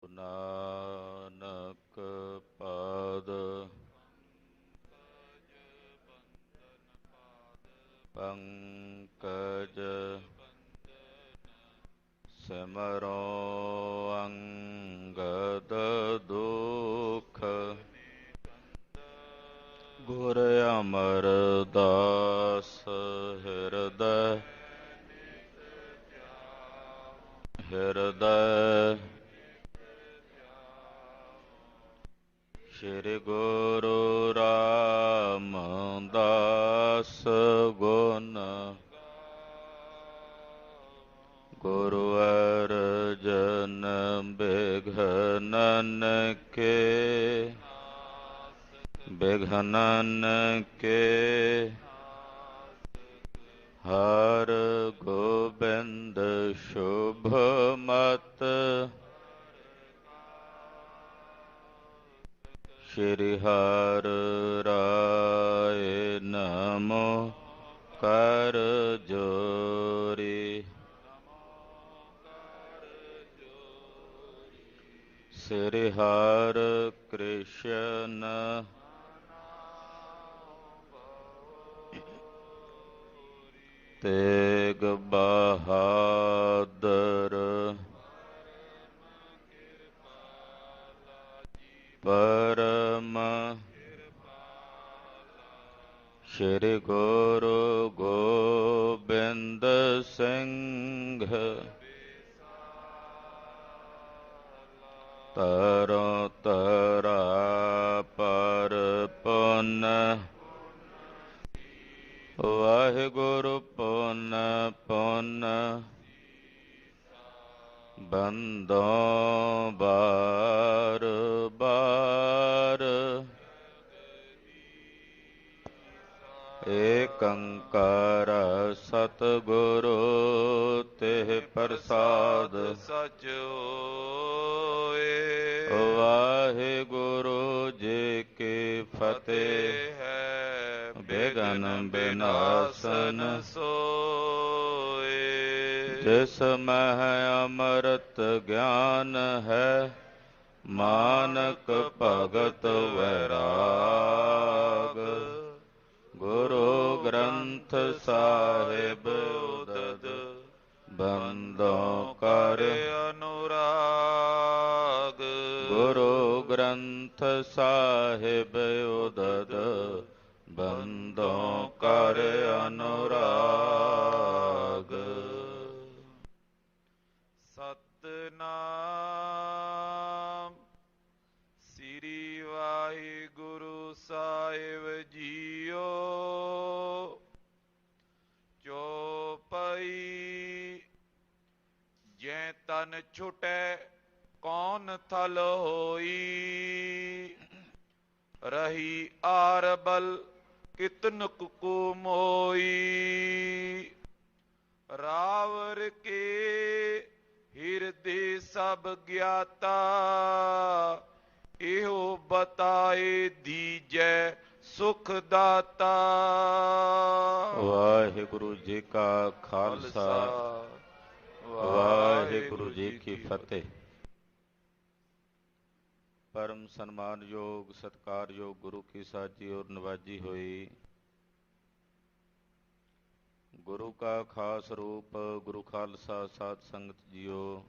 ਨਾਨਕ ਪਾਦ ਪੰਕਜ ਸਿਮਰੋ ਅੰਗਦ ਦੁਖ ਗੁਰ ਅਮਰਦਾਸ ਹਿਰਦੈ ਹਿਰਦੈ ਸ਼੍ਰੀ ਗੁਰੂ ਰਾਮਦਾਸ ਗੁਣ ਗੁਰੂ ਅਰਜਨ ਬਿਘਨਨ ਕੇ ਬਿਘਨਨ ਕੇ ਹਰ ਗੋਬਿੰਦ ਸ਼ੁਭ ਮਤ ਸ਼੍ਰੀ ਹਰਿ ਰਾਇ ਨਮੋ ਕਰ ਜੋਰੀ ਸ੍ਰੀ ਹਰਿ ਕ੍ਰਿਸ਼ਨ ਤੇਗ ਬਹਾਦਰ ਪਰਮ ਸ਼੍ਰੀ ਗੁਰੂ ਗੋਬਿੰਦ ਸਿੰਘ ਤਰੋ ਤਰਾ ਪਰ ਪੁੰਨ ਵਾਹਿਗੁਰੂ ਪੁੰਨ ਪੁੰਨ ਬੰਦੋਂ ਬਾਰ ਬਾਰ ਏਕ ਓੰਕਾਰ ਸਤਿਗੁਰੂ ਤੇ ਪ੍ਰਸਾਦ ਸਚ ਹੋਏ। ਵਾਹਿਗੁਰੂ ਜੀ ਕੀ ਫਤਿਹ। ਹੈ ਬਿਘਨ ਬਿਨਾਸਨ ਸੋਏ। ਜਿਸ ਮਹਿ ਅੰਮ੍ਰਿਤ ਗਿਆਨ ਹੈ ਮਾਨਕ ਭਗਤ ਵੈਰਾਗ। ਗੁਰੂ ਗ੍ਰੰਥ ਸਾਹਿਬ ਉਦਦ ਬੰਦੋਂ ਕਰ ਅਨੁਰਾਗ। ਗੁਰੂ ਗ੍ਰੰਥ ਸਾਹਿਬ ਉਦਦ ਬੰਦੋਂ ਕਰ ਅਨੁਰਾਗ। ਸਤਿਨਾਮ ਸ੍ਰੀ ਵਾਹਿਗੁਰੂ ਸਾਹਿਬ ਜੀਓ। ਚੌਪਈ ਜੈ ਤਨ ਛੁਟੈ ਕੌਣ ਥਲ ਹੋਈ। ਰਹੀ ਆਰਬਲ ਕਿਤਨਕ ਕੋ ਮੋਈ। ਰਾਵਰ ਕੇ ਹਿਰਦੇ ਸਭ ਗਿਆਤਾ। ਇਹੋ ਬਤਾਏ ਦੀਜੈ ਸੁਖ ਦਾਤਾ। ਵਾਹਿਗੁਰੂ ਜੀ ਕਾ ਖਾਲਸਾ ਵਾਹਿਗੁਰੂ ਜੀ ਕੀ ਫਤਿਹ। ਪਰਮ ਸਨਮਾਨਯੋਗ ਸਤਿਕਾਰਯੋਗ ਗੁਰੂ ਕੀ ਸਾਜੀ ਔਰ ਨਵਾਜੀ ਹੋਈ। ਗੁਰੂ ਕਾ ਖਾਸ ਰੂਪ ਗੁਰੂ ਖਾਲਸਾ ਸਾਧ ਸੰਗਤ ਜੀਓ।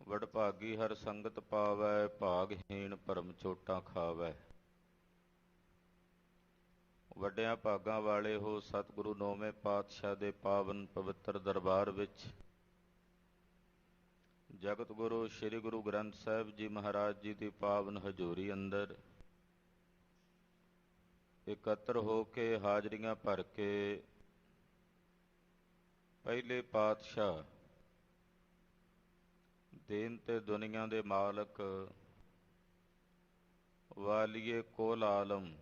ਵਡਭਾਗੀ ਹਰ ਸੰਗਤ ਪਾਵੈ ਭਾਗਹੀਣ ਭਰਮ ਚੋਟਾਂ ਖਾਵੈ। ਵੱਡਿਆਂ ਭਾਗਾਂ ਵਾਲੇ ਹੋ ਸਤਿਗੁਰੂ ਨੌਵੇਂ ਪਾਤਸ਼ਾਹ ਦੇ ਪਾਵਨ ਪਵਿੱਤਰ ਦਰਬਾਰ ਵਿੱਚ ਜਗਤ ਗੁਰੂ ਸ੍ਰੀ ਗੁਰੂ ਗ੍ਰੰਥ ਸਾਹਿਬ ਜੀ ਮਹਾਰਾਜ ਜੀ ਦੀ ਪਾਵਨ ਹਜ਼ੂਰੀ ਅੰਦਰ ਇਕੱਤਰ ਹੋ ਕੇ ਹਾਜ਼ਰੀਆਂ ਭਰ ਕੇ ਪਹਿਲੇ ਪਾਤਸ਼ਾਹ ਦੀਨ ਤੇ ਦੁਨੀਆ ਦੇ ਮਾਲਕ ਵਾਲੀਏ ਕੋਲ ਆਲਮ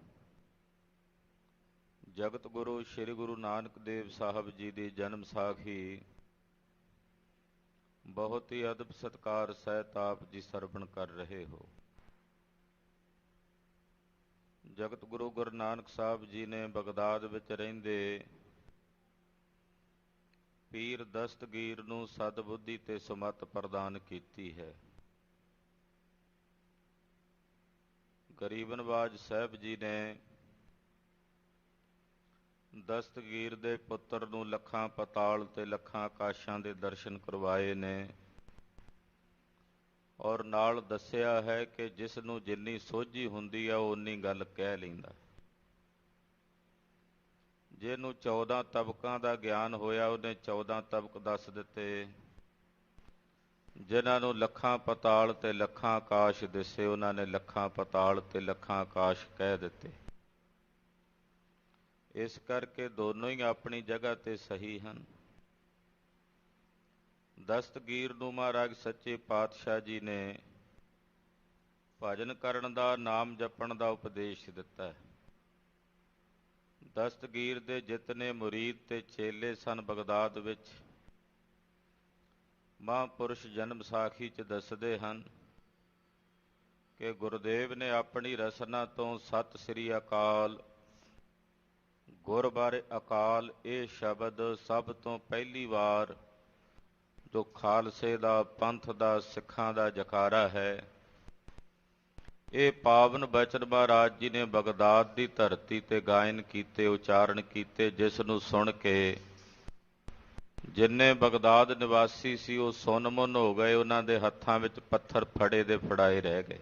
ਜਗਤ ਗੁਰੂ ਸ੍ਰੀ ਗੁਰੂ ਨਾਨਕ ਦੇਵ ਸਾਹਿਬ ਜੀ ਦੀ ਜਨਮ ਸਾਖੀ ਬਹੁਤ ਹੀ ਅਦਬ ਸਤਿਕਾਰ ਸਹਿਤ ਆਪ ਜੀ ਸਰਵਣ ਕਰ ਰਹੇ ਹੋ। ਜਗਤ ਗੁਰੂ ਗੁਰੂ ਨਾਨਕ ਸਾਹਿਬ ਜੀ ਨੇ ਬਗਦਾਦ ਵਿੱਚ ਰਹਿੰਦੇ ਪੀਰ ਦਸਤਗੀਰ ਨੂੰ ਸਦਬੁੱਧੀ ਤੇ ਸੁਮਤ ਪ੍ਰਦਾਨ ਕੀਤੀ ਹੈ। ਗਰੀਬ ਨਵਾਜ ਸਾਹਿਬ ਜੀ ਨੇ ਦਸਤਗੀਰ ਦੇ ਪੁੱਤਰ ਨੂੰ ਲੱਖਾਂ ਪਤਾਲ ਤੇ ਲੱਖਾਂ ਆਕਾਸ਼ਾਂ ਦੇ ਦਰਸ਼ਨ ਕਰਵਾਏ ਨੇ ਔਰ ਨਾਲ ਦੱਸਿਆ ਹੈ ਕਿ ਜਿਸ ਨੂੰ ਜਿੰਨੀ ਸੋਝੀ ਹੁੰਦੀ ਆ ਉਨੀ ਗੱਲ ਕਹਿ ਲੈਂਦਾ। ਜਿਹਨੂੰ 14 ਤਬਕਾਂ ਦਾ ਗਿਆਨ ਹੋਇਆ ਉਹਨੇ 14 ਤਬਕ ਦੱਸ ਦਿੱਤੇ। ਜਿਨ੍ਹਾਂ ਨੂੰ ਲੱਖਾਂ ਪਤਾਲ ਤੇ ਲੱਖਾਂ ਆਕਾਸ਼ ਦਿਸੇ ਉਹਨਾਂ ਨੇ ਲੱਖਾਂ ਪਤਾਲ ਤੇ ਲੱਖਾਂ ਆਕਾਸ਼ ਕਹਿ ਦਿੱਤੇ। ਇਸ ਕਰਕੇ ਦੋਨੋਂ ਹੀ ਆਪਣੀ ਜਗ੍ਹਾ ਤੇ ਸਹੀ ਹਨ। ਦਸਤਗੀਰ ਨੂੰ ਮਹਾਰਾਜ ਸੱਚੇ ਪਾਤਸ਼ਾਹ ਜੀ ਨੇ ਭਜਨ ਕਰਨ ਦਾ, ਨਾਮ ਜਪਣ ਦਾ ਉਪਦੇਸ਼ ਦਿੱਤਾ ਹੈ। ਦਸਤਗੀਰ ਦੇ ਜਿਤਨੇ ਮੁਰੀਦ ਤੇ ਚੇਲੇ ਸਨ ਬਗਦਾਦ ਵਿੱਚ, ਮਹਾਂਪੁਰਸ਼ ਜਨਮ ਸਾਖੀ 'ਚ ਦੱਸਦੇ ਹਨ ਕਿ ਗੁਰਦੇਵ ਨੇ ਆਪਣੀ ਰਸਨਾ ਤੋਂ ਸਤਿ ਸ੍ਰੀ ਅਕਾਲ, ਗੁਰ ਬਾਰੇ ਅਕਾਲ ਇਹ ਸ਼ਬਦ ਸਭ ਤੋਂ ਪਹਿਲੀ ਵਾਰ ਜੋ ਖਾਲਸੇ ਦਾ, ਪੰਥ ਦਾ, ਸਿੱਖਾਂ ਦਾ ਜਕਾਰਾ ਹੈ, ਇਹ ਪਾਵਨ ਬਚਨ ਮਹਾਰਾਜ ਜੀ ਨੇ ਬਗਦਾਦ ਦੀ ਧਰਤੀ ਤੇ ਗਾਇਨ ਕੀਤੇ, ਉਚਾਰਨ ਕੀਤੇ, ਜਿਸ ਨੂੰ ਸੁਣ ਕੇ ਜਿੰਨੇ ਬਗਦਾਦ ਨਿਵਾਸੀ ਸੀ ਉਹ ਸੁੰਨ-ਮੁੰਨ ਹੋ ਗਏ। ਉਹਨਾਂ ਦੇ ਹੱਥਾਂ ਵਿੱਚ ਪੱਥਰ ਫੜੇ ਦੇ ਫੜਾਏ ਰਹਿ ਗਏ।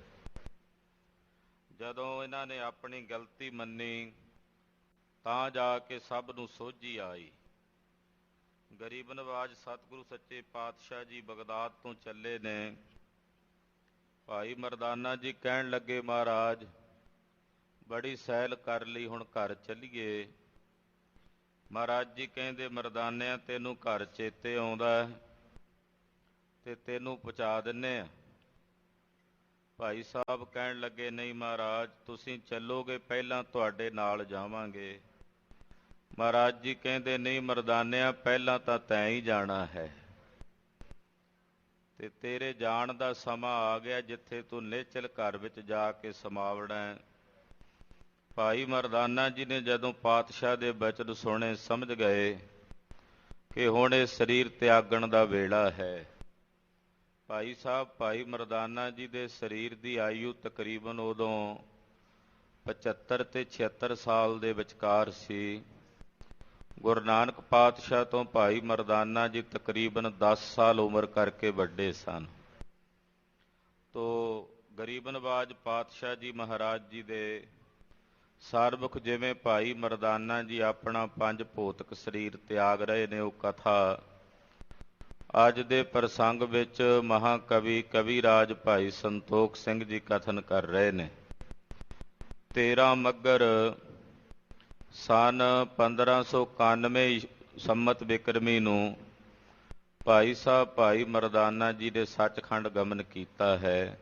ਜਦੋਂ ਇਹਨਾਂ ਨੇ ਆਪਣੀ ਗਲਤੀ ਮੰਨੀ ਤਾਂ ਜਾ ਕੇ ਸਭ ਨੂੰ ਸੋਝੀ ਆਈ। ਗਰੀਬ ਨਵਾਜ ਸਤਿਗੁਰੂ ਸੱਚੇ ਪਾਤਸ਼ਾਹ ਜੀ ਬਗਦਾਦ ਤੋਂ ਚੱਲੇ ਨੇ। ਭਾਈ ਮਰਦਾਨਾ ਜੀ ਕਹਿਣ ਲੱਗੇ, ਮਹਾਰਾਜ ਬੜੀ ਸੈਲ ਕਰ ਲਈ, ਹੁਣ ਘਰ ਚੱਲੀਏ। ਮਹਾਰਾਜ ਜੀ ਕਹਿੰਦੇ, ਮਰਦਾਨਿਆਂ ਤੈਨੂੰ ਘਰ ਚੇਤੇ ਆਉਂਦਾ ਤੇ ਤੈਨੂੰ ਪਹੁੰਚਾ ਦਿੰਨੇ ਆ। ਭਾਈ ਸਾਹਿਬ ਕਹਿਣ ਲੱਗੇ, ਨਹੀਂ ਮਹਾਰਾਜ ਤੁਸੀਂ ਚੱਲੋਗੇ ਪਹਿਲਾਂ ਤੁਹਾਡੇ ਨਾਲ ਜਾਵਾਂਗੇ। ਮਹਾਰਾਜ ਜੀ ਕਹਿੰਦੇ, ਨਹੀਂ ਮਰਦਾਨਿਆਂ ਪਹਿਲਾਂ ਤਾਂ ਤੈਂ ਹੀ ਜਾਣਾ ਹੈ ਤੇ ਤੇਰੇ ਜਾਣ ਦਾ ਸਮਾਂ ਆ ਗਿਆ ਜਿੱਥੇ ਤੂੰ ਨਿਹਚਲ ਘਰ ਵਿੱਚ ਜਾ ਕੇ ਸਮਾਵਣਾ ਹੈ। ਭਾਈ ਮਰਦਾਨਾ ਜੀ ਨੇ ਜਦੋਂ ਪਾਤਸ਼ਾਹ ਦੇ ਬਚਨ ਸੁਣੇ ਸਮਝ ਗਏ ਕਿ ਹੁਣ ਇਹ ਸਰੀਰ ਤਿਆਗਣ ਦਾ ਵੇਲਾ ਹੈ। ਭਾਈ ਸਾਹਿਬ ਭਾਈ ਮਰਦਾਨਾ ਜੀ ਦੇ ਸਰੀਰ ਦੀ ਆਯੂ ਤਕਰੀਬਨ ਉਦੋਂ 75 ਤੇ 76 ਸਾਲ ਦੇ ਵਿਚਕਾਰ ਸੀ। ਗੁਰੂ ਨਾਨਕ ਪਾਤਸ਼ਾਹ ਤੋਂ ਭਾਈ ਮਰਦਾਨਾ ਜੀ ਤਕਰੀਬਨ 10 ਸਾਲ ਉਮਰ ਕਰਕੇ ਵੱਡੇ ਸਨ। ਤੋ ਗਰੀਬ ਨਵਾਜ ਪਾਤਸ਼ਾਹ ਜੀ ਮਹਾਰਾਜ ਜੀ ਦੇ ਸਰਬੁਖ ਜਿਵੇਂ ਭਾਈ ਮਰਦਾਨਾ ਜੀ ਆਪਣਾ 5 ਭੌਤਿਕ ਸਰੀਰ ਤਿਆਗ ਰਹੇ ਨੇ, ਉਹ ਕਥਾ ਅੱਜ ਦੇ ਪ੍ਰਸੰਗ ਵਿੱਚ ਮਹਾਕਵੀ ਕਵੀਰਾਜ ਭਾਈ ਸੰਤੋਖ ਸਿੰਘ ਜੀ ਕਥਨ ਕਰ ਰਹੇ ਨੇ। 13 ਮੱਘਰ ਸਨ 1591 ਸੰਮਤ ਬਿਕਰਮੀ ਨੂੰ ਭਾਈ ਸਾਹਿਬ ਭਾਈ ਮਰਦਾਨਾ ਜੀ ਨੇ ਸੱਚਖੰਡ ਗਮਨ ਕੀਤਾ ਹੈ।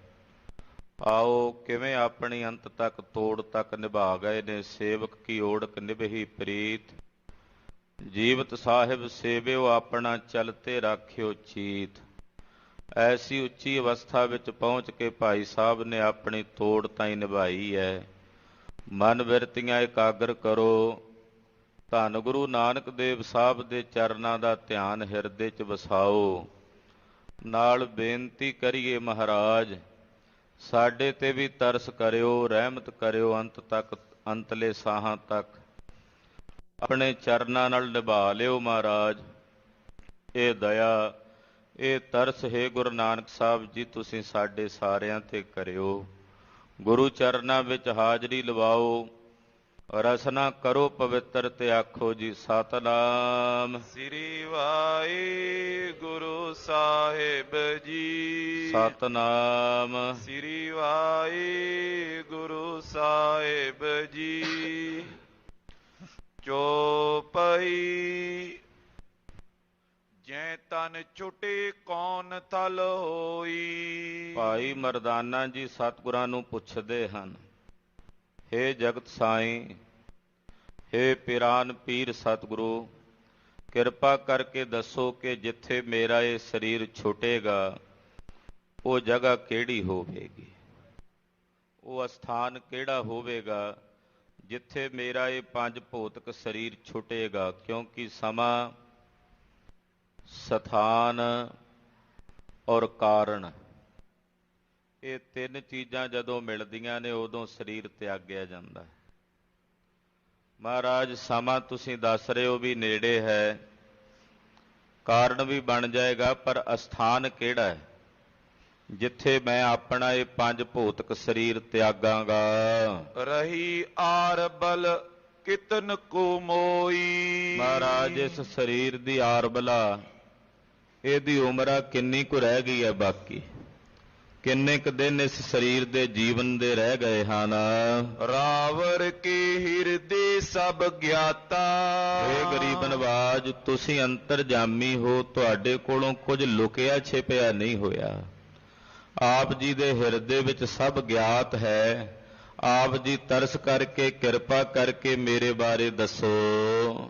ਆਓ ਕਿਵੇਂ ਆਪਣੀ ਅੰਤ ਤੱਕ ਤੋੜ ਤੱਕ ਨਿਭਾ ਗਏ ਨੇ। ਸੇਵਕ ਕੀ ਓੜਕ ਨਿਭਹੀ ਪ੍ਰੀਤ, ਜੀਵਤ ਸਾਹਿਬ ਸੇਵਿਓ ਆਪਣਾ ਚਲਤੇ ਰਾਖਿਓ ਚੀਤ। ਐਸੀ ਉੱਚੀ ਅਵਸਥਾ ਵਿੱਚ ਪਹੁੰਚ ਕੇ ਭਾਈ ਸਾਹਿਬ ਨੇ ਆਪਣੀ ਤੋੜ ਤਾਈਂ ਨਿਭਾਈ ਹੈ। ਮਨ ਬਿਰਤੀਆਂ ਇਕਾਗਰ ਕਰੋ, ਧੰਨ ਗੁਰੂ ਨਾਨਕ ਦੇਵ ਸਾਹਿਬ ਦੇ ਚਰਨਾਂ ਦਾ ਧਿਆਨ ਹਿਰਦੇ 'ਚ ਵਸਾਓ। ਨਾਲ ਬੇਨਤੀ ਕਰੀਏ, ਮਹਾਰਾਜ ਸਾਡੇ ਤੇ ਵੀ ਤਰਸ ਕਰਿਓ, ਰਹਿਮਤ ਕਰਿਓ, ਅੰਤ ਤੱਕ ਅੰਤਲੇ ਸਾਹਾਂ ਤੱਕ ਆਪਣੇ ਚਰਨਾਂ ਨਾਲ ਨਿਭਾ ਲਿਓ। ਮਹਾਰਾਜ ਇਹ ਦਇਆ, ਇਹ ਤਰਸ ਹੈ ਗੁਰੂ ਨਾਨਕ ਸਾਹਿਬ ਜੀ ਤੁਸੀਂ ਸਾਡੇ ਸਾਰਿਆਂ ਤੇ ਕਰਿਓ। ਗੁਰੂ ਚਰਨਾਂ ਵਿੱਚ ਹਾਜ਼ਰੀ ਲਵਾਓ, ਰਸਨਾ ਕਰੋ ਪਵਿੱਤਰ ਤੇ ਆਖੋ ਜੀ ਸਤਿਨਾਮ ਸ੍ਰੀ ਵਾਹਿਗੁਰੂ ਸਾਹਿਬ ਜੀ। ਸਤਿਨਾਮ ਸ੍ਰੀ ਵਾਹਿਗੁਰੂ ਸਾਹਿਬ ਜੀ। ਚੌਪਈ ਜੈ ਤਨ ਛੁਟੇ ਕੌਣ ਥਲ ਹੋਈ। ਭਾਈ ਮਰਦਾਨਾ ਜੀ ਸਤਿਗੁਰਾਂ ਨੂੰ ਪੁੱਛਦੇ ਹਨ, ਹੇ ਜਗਤ ਸਾਈਂ, ਹੇ ਪਿਰਾਨ ਪੀਰ ਸਤਿਗੁਰੂ, ਕਿਰਪਾ ਕਰਕੇ ਦੱਸੋ ਕਿ ਜਿੱਥੇ ਮੇਰਾ ਇਹ ਸਰੀਰ ਛੁੱਟੇਗਾ ਉਹ ਜਗ੍ਹਾ ਕਿਹੜੀ ਹੋਵੇਗੀ, ਉਹ ਅਸਥਾਨ ਕਿਹੜਾ ਹੋਵੇਗਾ ਜਿੱਥੇ ਮੇਰਾ ਇਹ 5 ਭੌਤਿਕ ਸਰੀਰ ਛੁੱਟੇਗਾ। ਕਿਉਂਕਿ ਸਮਾਂ ਸਥਾਨ ਔਰ ਕਾਰਨ, ਇਹ ਤਿੰਨ ਚੀਜ਼ਾਂ ਜਦੋਂ ਮਿਲਦੀਆਂ ਨੇ ਉਦੋਂ ਸਰੀਰ ਤਿਆਗਿਆ ਜਾਂਦਾ ਹੈ। ਮਹਾਰਾਜ ਸਮਾਂ ਤੁਸੀਂ ਦੱਸ ਰਹੇ ਹੋ ਵੀ ਨੇੜੇ ਹੈ, ਕਾਰਨ ਵੀ ਬਣ ਜਾਏਗਾ, ਪਰ ਅਸਥਾਨ ਕਿਹੜਾ ਹੈ ਜਿੱਥੇ ਮੈਂ ਆਪਣਾ ਇਹ ਪੰਜ ਭੌਤਿਕ ਸਰੀਰ ਤਿਆਗਾਂਗਾ? ਰਹੀ ਆਰ ਬਲ ਕਿਤਨ ਕੋ ਮੋਈ। ਮਹਾਰਾਜ ਇਸ ਸਰੀਰ ਦੀ ਆਰਬਲਾ, ਇਹਦੀ ਉਮਰ ਕਿੰਨੀ ਕੁ ਰਹਿ ਗਈ ਹੈ ਬਾਕੀ? ਕਿੰਨੇ ਕੁ ਦਿਨ ਇਸ ਸਰੀਰ ਦੇ ਜੀਵਨ ਦੇ ਰਹਿ ਗਏ ਹਨ? ਰਾਵਰ ਕੇ ਹਿਰਦੇ ਸਭ ਗਿਆਤਾ। ਏ ਗਰੀਬ ਨਵਾਜ, ਤੁਸੀਂ ਅੰਤਰਜਾਮੀ ਹੋ, ਤੁਹਾਡੇ ਕੋਲੋਂ ਕੁਝ ਲੁਕਿਆ ਛਿਪਿਆ ਨਹੀਂ ਹੋਇਆ। ਆਪ ਜੀ ਦੇ ਹਿਰਦੇ ਵਿੱਚ ਸਭ ਗਿਆਤ ਹੈ। ਆਪ ਜੀ ਤਰਸ ਕਰਕੇ ਕਿਰਪਾ ਕਰਕੇ ਮੇਰੇ ਬਾਰੇ ਦੱਸੋ।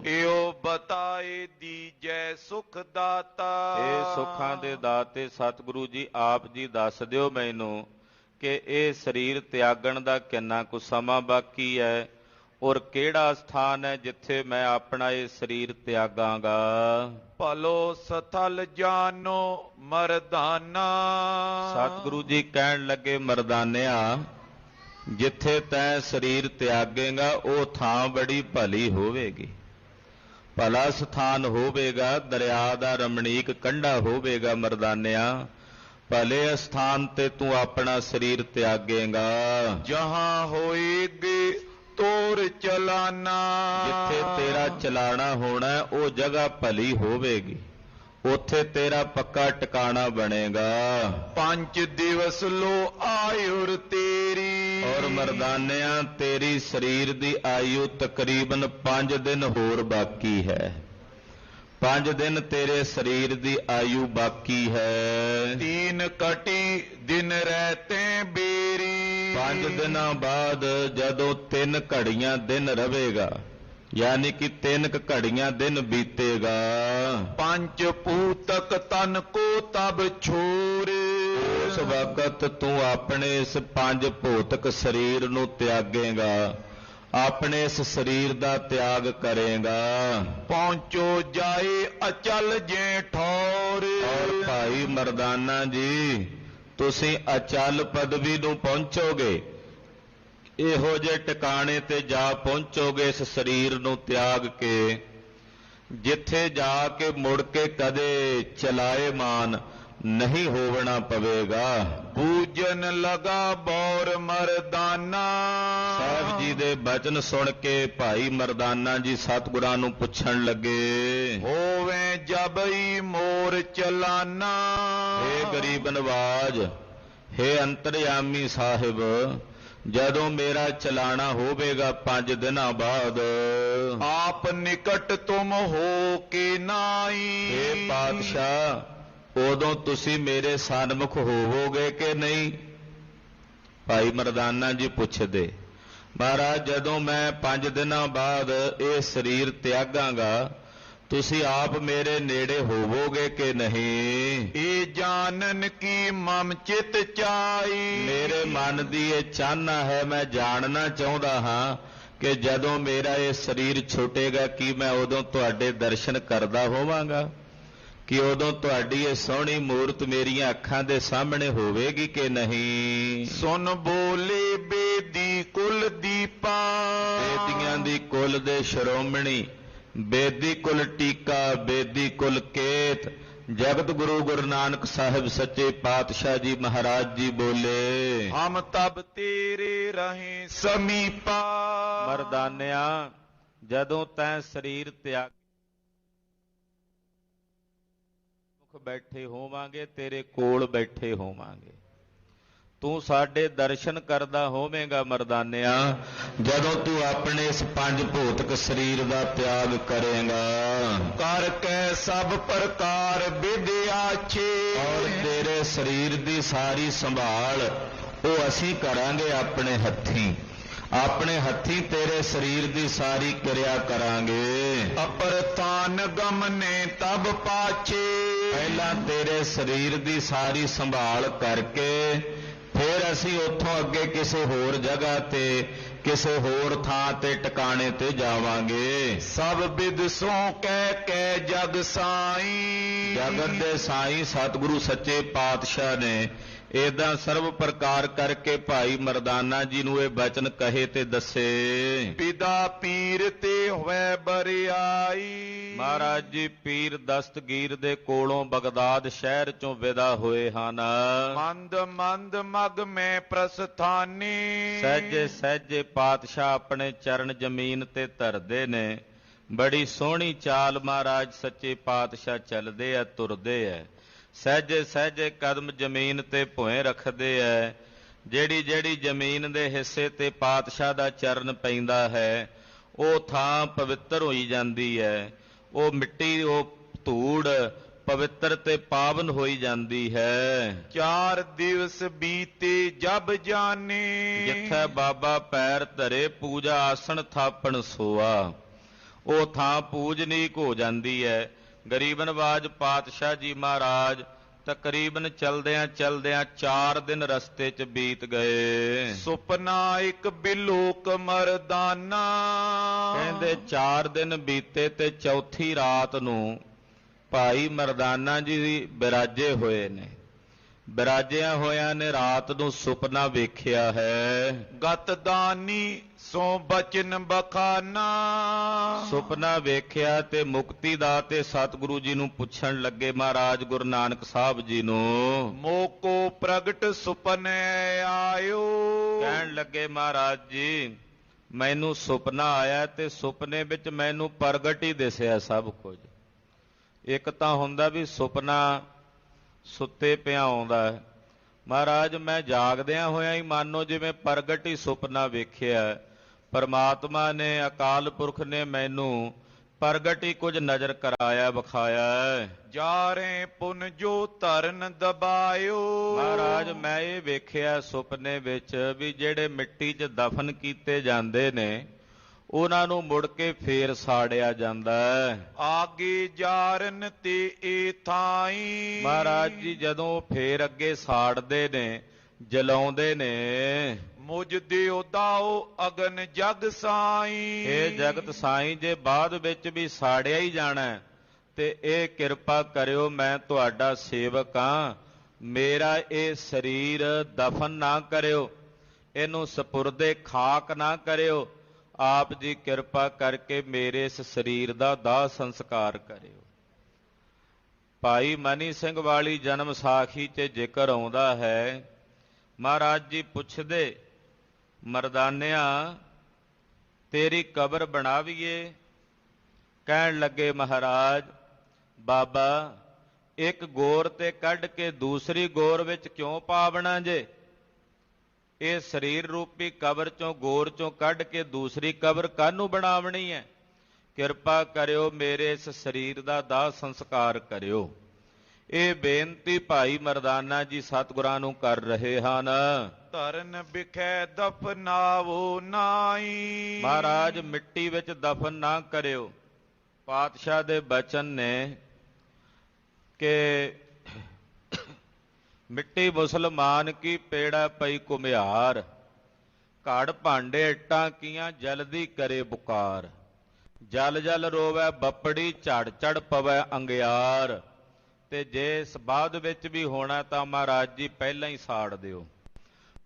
ਏਓ ਬਤਾਏ ਦੀਜੈ ਸੁਖ ਦਾਤਾ। ਇਹ ਸੁੱਖਾਂ ਦੇ ਦਾਤੇ ਸਤਿਗੁਰੂ ਜੀ ਆਪ ਜੀ ਦੱਸ ਦਿਓ ਮੈਨੂੰ ਕਿ ਇਹ ਸਰੀਰ ਤਿਆਗਣ ਦਾ ਕਿੰਨਾ ਕੁ ਸਮਾਂ ਬਾਕੀ ਹੈ, ਔਰ ਕਿਹੜਾ ਸਥਾਨ ਹੈ ਜਿੱਥੇ ਮੈਂ ਆਪਣਾ ਇਹ ਸਰੀਰ ਤਿਆਗਾਂਗਾ? ਭਲੋ ਸਥਲ ਜਾਨੋ ਮਰਦਾਨਾ। ਸਤਿਗੁਰੂ ਜੀ ਕਹਿਣ ਲੱਗੇ, ਮਰਦਾਨਿਆ, ਜਿੱਥੇ ਤੈਂ ਸਰੀਰ ਤਿਆਗੇਗਾ ਉਹ ਥਾਂ ਬੜੀ ਭਲੀ ਹੋਵੇਗੀ। ਭਲਾ ਸਥਾਨ ਹੋਵੇਗਾ, ਦਰਿਆ ਦਾ ਰਮਣੀਕ ਕੰਢਾ ਹੋਵੇਗਾ। ਮਰਦਾਨਿਆ, ਭਲੇ ਅਸਥਾਨ ਤੇ ਤੂੰ ਆਪਣਾ ਸਰੀਰ ਤਿਆਗੇਗਾ। ਜਹਾਂ ਹੋਏਗੇ ਤੋਰ ਚਲਾਨਾ। ਜਿੱਥੇ ਤੇਰਾ ਚਲਾਣਾ ਹੋਣਾ ਉਹ ਜਗ੍ਹਾ ਭਲੀ ਹੋਵੇਗੀ, ਉੱਥੇ ਤੇਰਾ ਪੱਕਾ ਟਿਕਾਣਾ ਬਣੇਗਾ। ਪੰਜ ਦਿਵਸ ਲੋ ਆਯੁਰ ਤੇਰੀ। ਔਰ ਮਰਦਾਨਿਆਂ, ਤੇਰੀ ਸਰੀਰ ਦੀ ਆਯੂ ਤਕਰੀਬਨ 5 ਦਿਨ ਹੋਰ ਬਾਕੀ ਹੈ। 5 ਦਿਨ ਤੇਰੇ ਸਰੀਰ ਦੀ ਆਯੂ ਬਾਕੀ ਹੈ। ਤੀਨ ਕਟੀ ਦਿਨ ਰਹਤੇ ਬੇਰੀ। 5 ਦਿਨਾਂ ਬਾਅਦ ਜਦੋਂ 3 ਘੜੀਆਂ ਦਿਨ ਰਵੇਗਾ, ਯਾਨੀ ਕਿ 3 ਘੜੀਆਂ ਦਿਨ ਬੀਤੇਗਾ, ਪੰਜ ਪੂਤਕ ਤਨ ਕੋ ਤਬ ਛੋਰ। ਉਸ ਵਕਤ ਤੂੰ ਆਪਣੇ ਇਸ ਪੰਜ ਭੌਤਿਕ ਸਰੀਰ ਨੂੰ ਤਿਆਗੇਗਾ, ਆਪਣੇ ਇਸ ਸਰੀਰ ਦਾ ਤਿਆਗ ਕਰੇਗਾ। ਪਹੁੰਚੋ ਜਾਏ ਅਚਲ ਜੇ ਠੌਰ। ਔਰ ਭਾਈ ਮਰਦਾਨਾ ਜੀ, ਤੁਸੀਂ ਅਚਲ ਪਦਵੀ ਨੂੰ ਪਹੁੰਚੋਗੇ, ਇਹੋ ਜਿਹੇ ਟਿਕਾਣੇ ਤੇ ਜਾ ਪਹੁੰਚੋਗੇ ਇਸ ਸਰੀਰ ਨੂੰ ਤਿਆਗ ਕੇ, ਜਿੱਥੇ ਜਾ ਕੇ ਮੁੜ ਕੇ ਕਦੇ ਚਲਾਏਮਾਨ ਨਹੀਂ ਹੋਵਣਾ ਪਵੇਗਾ। ਪੂਜਨ ਲਗਾ ਬੌਰ ਮਰਦਾਨਾ। ਸਾਹਿਬ ਜੀ ਦੇ ਬਚਨ ਸੁਣ ਕੇ ਭਾਈ ਮਰਦਾਨਾ ਜੀ ਸਤਿਗੁਰਾਂ ਨੂੰ ਪੁੱਛਣ ਲੱਗੇ, ਹੋਵੇ ਜਬਈ ਮੋਰ ਚਲਾਨਾ। ਹੇ ਗਰੀਬ ਨਵਾਜ, ਹੇ ਅੰਤਰਯਾਮੀ ਸਾਹਿਬ, ਜਦੋਂ ਮੇਰਾ ਚਲਾਣਾ ਹੋਵੇਗਾ 5 ਦਿਨਾਂ ਬਾਅਦ, ਆਪ ਨਿਕਟ ਤੁਮ ਹੋ ਕੇ ਨਾਈ। ਹੇ ਪਾਤਸ਼ਾਹ, ਉਦੋਂ ਤੁਸੀਂ ਮੇਰੇ ਸਨਮੁਖ ਹੋਵੋਗੇ ਕਿ ਨਹੀਂ? ਭਾਈ ਮਰਦਾਨਾ ਜੀ ਪੁੱਛਦੇ, ਮਹਾਰਾਜ, ਜਦੋਂ ਮੈਂ 5 ਦਿਨਾਂ ਬਾਅਦ ਇਹ ਸਰੀਰ ਤਿਆਗਾਂਗਾ, ਤੁਸੀਂ ਆਪ ਮੇਰੇ ਨੇੜੇ ਹੋਵੋਗੇ ਕਿ ਨਹੀਂ? ਇਹ ਜਾਣਨ ਕੀ ਮਮ ਚਿਤ ਚਾਈ। ਮੇਰੇ ਮਨ ਦੀ ਇਹ ਚਾਹਨਾ ਹੈ, ਮੈਂ ਜਾਣਨਾ ਚਾਹੁੰਦਾ ਹਾਂ ਕਿ ਜਦੋਂ ਮੇਰਾ ਇਹ ਸਰੀਰ ਛੁੱਟੇਗਾ, ਕੀ ਮੈਂ ਉਦੋਂ ਤੁਹਾਡੇ ਦਰਸ਼ਨ ਕਰਦਾ ਹੋਵਾਂਗਾ? ਕਿ ਉਦੋਂ ਤੁਹਾਡੀ ਇਹ ਸੋਹਣੀ ਮੂਰਤ ਮੇਰੀਆਂ ਅੱਖਾਂ ਦੇ ਸਾਹਮਣੇ ਹੋਵੇਗੀ ਕਿ ਨਹੀਂ? ਸੁਨ ਬੋਲੇ ਬੇਦੀ ਕੁਲ ਦੀਪਾ। ਬੇਦੀਆਂ ਦੀ ਕੁਲ ਦੇ ਸ਼੍ਰੋਮਣੀ, ਬੇਦੀ ਕੁਲ ਟੀਕਾ, ਬੇਦੀ ਕੁਲ ਕੇਤ, ਜਗਤ ਗੁਰੂ ਗੁਰੂ ਨਾਨਕ ਸਾਹਿਬ ਸੱਚੇ ਪਾਤਸ਼ਾਹ ਜੀ ਮਹਾਰਾਜ ਜੀ ਬੋਲੇ, ਹਮ ਤਬ ਤੇਰੇ ਰਹੇ ਸਮੀਪਾ। ਮਰਦਾਨਿਆ, ਜਦੋਂ ਤੈਂ ਸਰੀਰ ਤਿਆਗ ਬੈਠੇ ਹੋਵਾਂਗੇ, ਤੇਰੇ ਕੋਲ ਬੈਠੇ ਹੋਵਾਂਗੇ, ਤੂੰ ਸਾਡੇ ਦਰਸ਼ਨ ਕਰਦਾ ਹੋਵੇਂਗਾ। ਮਰਦਾਨਿਆ, ਜਦੋਂ ਤੂੰ ਆਪਣੇ ਇਸ ਪੰਜ ਭੌਤਿਕ ਸਰੀਰ ਦਾ ਤਿਆਗ ਕਰੇਗਾ, ਕਰ ਕੇ ਸਭ ਪ੍ਰਕਾਰ ਵਿਦਿਆਛੇ। ਔਰ ਤੇਰੇ ਸਰੀਰ ਦੀ ਸਾਰੀ ਸੰਭਾਲ ਉਹ ਅਸੀਂ ਕਰਾਂਗੇ ਆਪਣੇ ਹੱਥੀਂ, ਆਪਣੇ ਹੱਥੀਂ ਤੇਰੇ ਸਰੀਰ ਦੀ ਸਾਰੀ ਕਿਰਿਆ ਕਰਾਂਗੇ। ਅਪਰਤਾਨ ਗਮਨੇ ਤਬ ਪਾਛੇ। ਪਹਿਲਾਂ ਤੇਰੇ ਸਰੀਰ ਦੀ ਸਾਰੀ ਸੰਭਾਲ ਕਰਕੇ ਫਿਰ ਅਸੀਂ ਉੱਥੋਂ ਅੱਗੇ ਕਿਸੇ ਹੋਰ ਜਗ੍ਹਾ ਤੇ ਕਿਸੇ ਹੋਰ ਥਾਂ ਤੇ ਟਿਕਾਣੇ ਤੇ ਜਾਵਾਂਗੇ। ਸਭ ਬਿਦ ਸੋ ਕਹਿ ਕਹਿ ਜਗ ਸਾਈ। ਜਗਤ ਦੇ ਸਾਈਂ ਸਤਿਗੁਰੂ ਸੱਚੇ ਪਾਤਸ਼ਾਹ ਨੇ ਏਦਾਂ ਸਰਬ ਪ੍ਰਕਾਰ ਕਰਕੇ ਭਾਈ ਮਰਦਾਨਾ ਜੀ ਨੂੰ ਇਹ ਬਚਨ ਕਹੇ ਤੇ ਦੱਸੇ। ਪਿਤਾ ਪੀਰ ਤੇ ਹੋਵੇ ਬਰਿਆਈ। ਮਹਾਰਾਜ ਜੀ ਪੀਰ ਦਸਤਗੀਰ ਦੇ ਕੋਲੋਂ ਬਗਦਾਦ ਸ਼ਹਿਰ ਚੋਂ ਵਿਦਾ ਹੋਏ ਹਨ। ਮੰਦ ਮੰਦ ਮਗ ਮੈਂ ਪ੍ਰਸਥਾਨੀ। ਸਹਿਜੇ ਸਹਿਜੇ ਪਾਤਸ਼ਾਹ ਆਪਣੇ ਚਰਨ ਜ਼ਮੀਨ ਤੇ ਧਰਦੇ ਨੇ। ਬੜੀ ਸੋਹਣੀ ਚਾਲ ਮਹਾਰਾਜ ਸੱਚੇ ਪਾਤਸ਼ਾਹ ਚੱਲਦੇ ਆ, ਤੁਰਦੇ ਆ। ਸਹਿਜੇ ਸਹਿਜੇ ਕਦਮ ਜ਼ਮੀਨ ਤੇ ਭੋਏ ਰੱਖਦੇ ਐ। ਜਿਹੜੀ ਜਿਹੜੀ ਜ਼ਮੀਨ ਦੇ ਹਿੱਸੇ ਤੇ ਪਾਤਸ਼ਾਹ ਦਾ ਚਰਨ ਪੈਂਦਾ ਹੈ ਉਹ ਥਾਂ ਪਵਿੱਤਰ ਹੋਈ ਜਾਂਦੀ ਹੈ। ਉਹ ਮਿੱਟੀ, ਉਹ ਧੂੜ ਪਵਿੱਤਰ ਤੇ ਪਾਵਨ ਹੋਈ ਜਾਂਦੀ ਹੈ। 4 ਦਿਵਸ ਬੀਤੇ ਜਬ ਜਾਣੇ। ਜਿੱਥੇ ਬਾਬਾ ਪੈਰ ਧਰੇ ਪੂਜਾ ਆਸਣ ਥਾਪਣ ਸੋਆ, ਉਹ ਥਾਂ ਪੂਜਨੀਕ ਹੋ ਜਾਂਦੀ ਹੈ। ਗਰੀਬ ਨਵਾਜ ਪਾਤਸ਼ਾਹ ਜੀ ਮਹਾਰਾਜ ਤਕਰੀਬਨ ਚਲਦਿਆਂ ਚਲਦਿਆਂ 4 ਦਿਨ ਰਸਤੇ 'ਚ ਬੀਤ ਗਏ। ਸੁਪਨਾ ਇੱਕ ਬਿਲੋਕ ਮਰਦਾਨਾ। ਕਹਿੰਦੇ 4 ਦਿਨ ਬੀਤੇ ਤੇ ਚੌਥੀ ਰਾਤ ਨੂੰ ਭਾਈ ਮਰਦਾਨਾ ਜੀ ਬਿਰਾਜੇ ਹੋਏ ਨੇ। ਬਿਰਾਜਿਆਂ ਹੋਇਆਂ ਨੇ ਰਾਤ ਨੂੰ ਸੁਪਨਾ ਵੇਖਿਆ ਹੈ। ਗਤ ਦਾਨੀ ਸੋ ਬਚਨ ਬਖਾਨਾ। ਸੁਪਨਾ ਵੇਖਿਆ ਤੇ ਮੁਕਤੀ ਦਾ ਤੇ ਸਤਿਗੁਰੂ ਜੀ ਨੂੰ ਪੁੱਛਣ ਲੱਗੇ ਮਹਾਰਾਜ ਗੁਰੂ ਨਾਨਕ ਸਾਹਿਬ ਜੀ ਨੂੰ। ਮੋਕੋ ਪ੍ਰਗਟ ਸੁਪਨੇ ਆਇਓ। ਕਹਿਣ ਲੱਗੇ ਮਹਾਰਾਜ ਜੀ ਮੈਨੂੰ ਸੁਪਨਾ ਆਇਆ ਤੇ ਸੁਪਨੇ ਵਿੱਚ ਮੈਨੂੰ ਪ੍ਰਗਟ ਹੀ ਦਿਸਿਆ ਸਭ ਕੁਝ। ਇੱਕ ਤਾਂ ਹੁੰਦਾ ਵੀ ਸੁਪਨਾ ਸੁੱਤੇ ਪਿਆ ਆਉਂਦਾ ਹੈ। ਮਹਾਰਾਜ ਮੈਂ ਜਾਗਦਿਆਂ ਹੋਇਆਂ ਹੀ ਮਾਨੋ ਜਿਵੇਂ ਪ੍ਰਗਟ ਹੀ ਸੁਪਨਾ ਵੇਖਿਆ। ਪਰਮਾਤਮਾ ਨੇ, ਅਕਾਲ ਪੁਰਖ ਨੇ ਮੈਨੂੰ ਪ੍ਰਗਟ ਹੀ ਕੁਝ ਨਜ਼ਰ ਕਰਾਇਆ, ਵਿਖਾਇਆ। ਜਾਰੇ ਪੁਨ ਜੋ ਧਰਨ ਦਬਾਇਓ। ਮਹਾਰਾਜ ਮੈਂ ਇਹ ਵੇਖਿਆ ਸੁਪਨੇ ਵਿੱਚ ਵੀ ਜਿਹੜੇ ਮਿੱਟੀ 'ਚ ਦਫਨ ਕੀਤੇ ਜਾਂਦੇ ਨੇ ਉਹਨਾਂ ਨੂੰ ਮੁੜ ਕੇ ਫੇਰ ਸਾੜਿਆ ਜਾਂਦਾ ਹੈ। ਆਗੇ ਜਾਰਨ ਤੇ ਇਹ ਥਾਈ। ਮਹਾਰਾਜ ਜੀ ਜਦੋਂ ਫੇਰ ਅੱਗੇ ਸਾੜਦੇ ਨੇ, ਜਲਾਉਂਦੇ ਨੇ। ਮੁਝ ਦਿਓ ਦਾਓ ਅਗਨ ਜਗ ਸਾਈ। ਇਹ ਜਗਤ ਸਾਈਂ ਜੇ ਬਾਅਦ ਵਿੱਚ ਵੀ ਸਾੜਿਆ ਹੀ ਜਾਣਾ ਤੇ ਇਹ ਕਿਰਪਾ ਕਰਿਓ, ਮੈਂ ਤੁਹਾਡਾ ਸੇਵਕ ਹਾਂ, ਮੇਰਾ ਇਹ ਸਰੀਰ ਦਫਨ ਨਾ ਕਰਿਓ, ਇਹਨੂੰ ਸਪੁਰਦੇ ਖਾਕ ਨਾ ਕਰਿਓ। ਆਪ ਜੀ ਕਿਰਪਾ ਕਰਕੇ ਮੇਰੇ ਇਸ ਸਰੀਰ ਦਾ ਦਾਹ ਸੰਸਕਾਰ ਕਰਿਓ। ਭਾਈ ਮਨੀ ਸਿੰਘ ਵਾਲੀ ਜਨਮ ਸਾਖੀ 'ਚ ਜ਼ਿਕਰ ਆਉਂਦਾ ਹੈ। ਮਹਾਰਾਜ ਜੀ ਪੁੱਛਦੇ ਮਰਦਾਨਿਆ ਤੇਰੀ ਕਬਰ ਬਣਾਵੀਏ। ਕਹਿਣ ਲੱਗੇ ਮਹਾਰਾਜ ਬਾਬਾ ਇੱਕ ਗੋਰ ਤੇ ਕੱਢ ਕੇ ਦੂਸਰੀ ਗੋਰ ਵਿੱਚ ਕਿਉਂ ਪਾਵਣਾ ਜੇ? ਇਹ ਸਰੀਰ ਰੂਪੀ ਕਬਰ ਚੋਂ, ਗੋਰ ਚੋਂ ਕੱਢ ਕੇ ਦੂਸਰੀ ਕਬਰ ਕਾਹਨੂੰ ਬਣਾਵਣੀ ਹੈ? ਕਿਰਪਾ ਕਰਿਓ ਮੇਰੇ ਇਸ ਸਰੀਰ ਦਾ ਦਾਹ ਸੰਸਕਾਰ ਕਰਿਓ। ਇਹ ਬੇਨਤੀ ਭਾਈ ਮਰਦਾਨਾ ਜੀ ਸਤਿਗੁਰਾਂ ਨੂੰ ਕਰ ਰਹੇ ਹਨ। ਧਰਨ ਬਿਖੈ ਦਫਨਾਵੋ ਨਾਈ। ਮਹਾਰਾਜ ਮਿੱਟੀ ਵਿੱਚ ਦਫਨ ਨਾ ਕਰਿਓ। ਪਾਤਸ਼ਾਹ ਦੇ ਬਚਨ ਨੇ ਕਿ ਮਿੱਟੀ ਮੁਸਲਮਾਨ ਕੀ ਪੇੜਾ ਪਈ ਘੁਮਿਆਰ, ਘੜ ਭਾਂਡੇ ਇੱਟਾਂ ਕੀਆਂ ਜਲਦੀ ਕਰੇ ਬੁਕਾਰ। ਜਲ ਜਲ ਰੋਵੈ ਬੱਪੜੀ, ਝੜ ਝੜ ਪਵੈ ਅੰਗਿਆਰ। ਤੇ ਜੇ ਇਸ ਬਾਅਦ ਵਿੱਚ ਵੀ ਹੋਣਾ ਤਾਂ ਮਹਾਰਾਜ ਜੀ ਪਹਿਲਾਂ ਹੀ ਸਾੜ ਦਿਓ,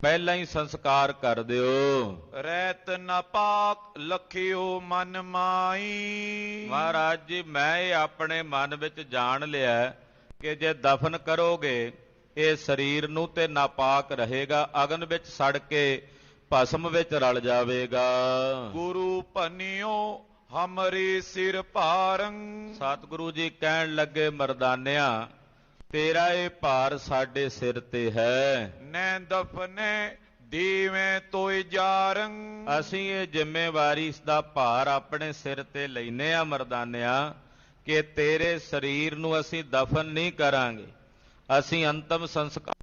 ਪਹਿਲਾਂ ਹੀ ਸੰਸਕਾਰ ਕਰ ਦਿਓ। ਰਹਿਤ ਨ ਪਾਕ ਲਖਿਓ ਮਨ ਮਾਈ। ਮਹਾਰਾਜ ਜੀ ਮੈਂ ਇਹ ਆਪਣੇ ਮਨ ਵਿੱਚ ਜਾਣ ਲਿਆ ਕਿ ਜੇ ਦਫਨ ਕਰੋਗੇ ਇਹ ਸਰੀਰ ਨੂੰ ਤੇ ਨਾਪਾਕ ਰਹੇਗਾ, ਅਗਨ ਵਿੱਚ ਸੜ ਕੇ ਭਸਮ ਵਿੱਚ ਰਲ ਜਾਵੇਗਾ। ਗੁਰੂ ਭਨਿਓ ਹਮਰੇ ਸਿਰ ਭਾਰੰ। ਸਤਿਗੁਰੂ ਜੀ ਕਹਿਣ ਲੱਗੇ ਮਰਦਾਨਿਆ ਤੇਰਾ ਇਹ ਭਾਰ ਸਾਡੇ ਸਿਰ ਤੇ ਹੈ। ਨੈ ਦਫਨੇ ਦੇਵੇਂ ਤੋਇ ਜਾਰੰ। ਅਸੀਂ ਇਹ ਜ਼ਿੰਮੇਵਾਰੀ ਇਸ ਦਾ ਭਾਰ ਆਪਣੇ ਸਿਰ ਤੇ ਲੈਨੇ ਆ ਮਰਦਾਨਿਆ ਕਿ ਤੇਰੇ ਸਰੀਰ ਨੂੰ ਅਸੀਂ ਦਫਨ ਨਹੀਂ ਕਰਾਂਗੇ, ਅਸੀਂ ਅੰਤਮ ਸੰਸਕਾਰ